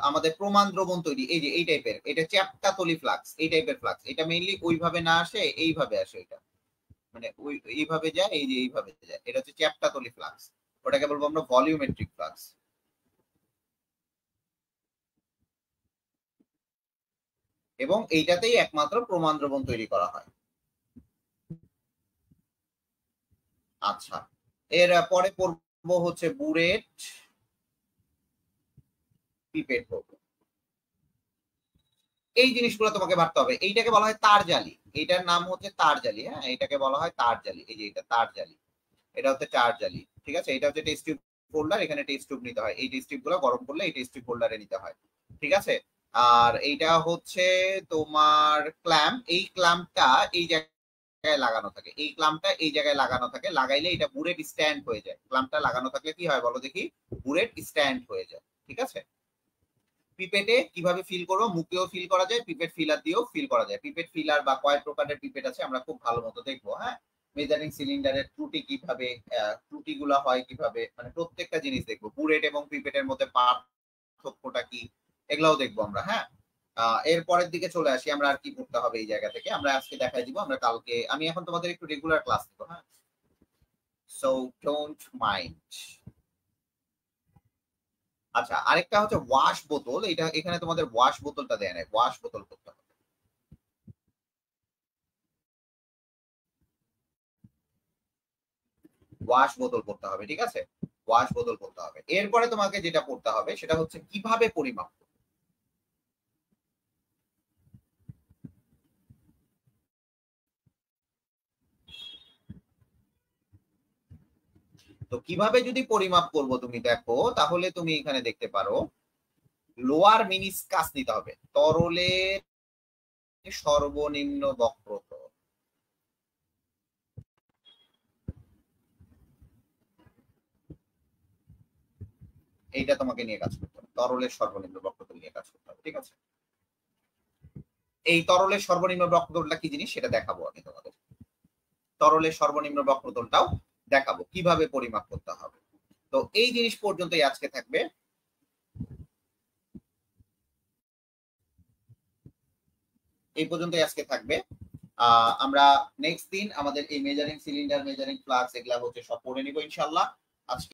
আমাদের প্রমাণ দ্রবণ তৈরি। এই যে এই টাইপের, এটা চ্যাপ্টাতলি ফ্লাক্স, এই টাইপের ফ্লাক্স। এটা মেইনলি ওইভাবে না আসে, এইভাবে আসে। এটা মানে ওই এইভাবে যায়, এই যে এইভাবে যায়, এটা হচ্ছে চ্যাপ্টাতলি ফ্লাক্স। ওটাকে বলবো আমরা ভলিউমেট্রিক ফ্লাক্স। এবং এইটাতেই একমাত্র প্রমাণ দ্রবণ তৈরি করা হয়। আচ্ছা, এর পরে পড়বো হচ্ছে বুরেট, পিপেট পড়বো। এই জিনিসগুলো তোমাকে ভাবতে হবে। এইটাকে বলা হয় তার জালি, এইটার নাম হচ্ছে তার জালি। হ্যাঁ, এটাকে বলা হয় তার জালি। এই যে এটা তার জালি, এটা হচ্ছে চার জালি। ঠিক আছে, এটা হচ্ছে টেস্ট টিউব হোল্ডার। এখানে টেস্ট টিউব নিতে হয়, এই টেস্ট টিউব গুলো গরম করলে এই টেস্ট টিউব হোল্ডারে নিতে হয়। ঠিক আছে, আর এইটা হচ্ছে তোমার ক্ল্যাম্প। এই ক্ল্যাম্পটা এই জায়গায় লাগানো থাকে, এই ক্ল্যাম্পটা এই জায়গায় লাগানো থাকে। লাগাইলে এটা বুলেট স্ট্যান্ড হয়ে যায়। ক্ল্যাম্পটা লাগানো থাকলে কি হয় বলো দেখি? বুলেট স্ট্যান্ড হয়ে যায়। ঠিক আছে, পিপেটে কিভাবে ফিল করবো? মুখেও ফিল করা যায়, পিপেট ফিলার দিয়েও ফিল করা যায়। পিপেট ফিলার বা কয় প্রকারের পিপেট আছে আমরা খুব ভালো মতো দেখবো। হ্যাঁ, মেজারিং সিলিন্ডারের ত্রুটি কিভাবে, ত্রুটিগুলো হয় কিভাবে, মানে প্রত্যেকটা জিনিস দেখবো। বুলেট এবং পিপেটের মধ্যে পার্থক্যটা কি, এগুলাও দেখবো আমরা। হ্যাঁ, এর পরের দিকে চলে আসি। আমরা আর কি করতে হবে এই জায়গা থেকে আমরা আজকে দেখাই দিব। আমরা কালকে, আমি এখন তোমাদের একটু রেগুলার ক্লাস দেবো। হ্যাঁ, সো ডোন্ট মাইন্ড। আচ্ছা, আরেকটা হচ্ছে ওয়াশ বোতল। এটা এখানে তোমাদের ওয়াশ বোতলটা দেয় নাই, ওয়াশ বোতল করতে হবে। ওয়াশ বোতল করতে হবে। ঠিক আছে, ওয়াশ বোতল করতে হবে। এরপরে তোমাকে যেটা করতে হবে সেটা হচ্ছে কিভাবে পরিমাপ করবে। তো কিভাবে যদি পরিমাপ করব তুমি দেখো, তাহলে তুমি এখানে দেখতে পারো লোয়ার মিনিসকাস নিতে হবে, তরলের সর্বনিম্ন বক্রতা। এইটা তোমাকে নিয়ে কাজ করতে হবে, তরলের সর্বনিম্ন বক্রতা নিয়ে কাজ করতে হবে। ঠিক আছে, এই তরলের সর্বনিম্ন বক্রতলটা কি জিনিস সেটা দেখাবো আমি তোমাদের। তরলের সর্বনিম্ন বক্রতলটাও দেখাবো কিভাবে পরিমাপ করতে হবে। তো এই জিনিস পর্যন্তই আজকে থাকবে। এই পর্যন্তই আজকে থাকবে। আমরা নেক্সট দিন আমাদের এই মেজারিং সিলিন্ডার, মেজারিং ফ্লাক্স এগুলা হচ্ছে সব পড়ে নিব ইনশাআল্লাহ। আজকে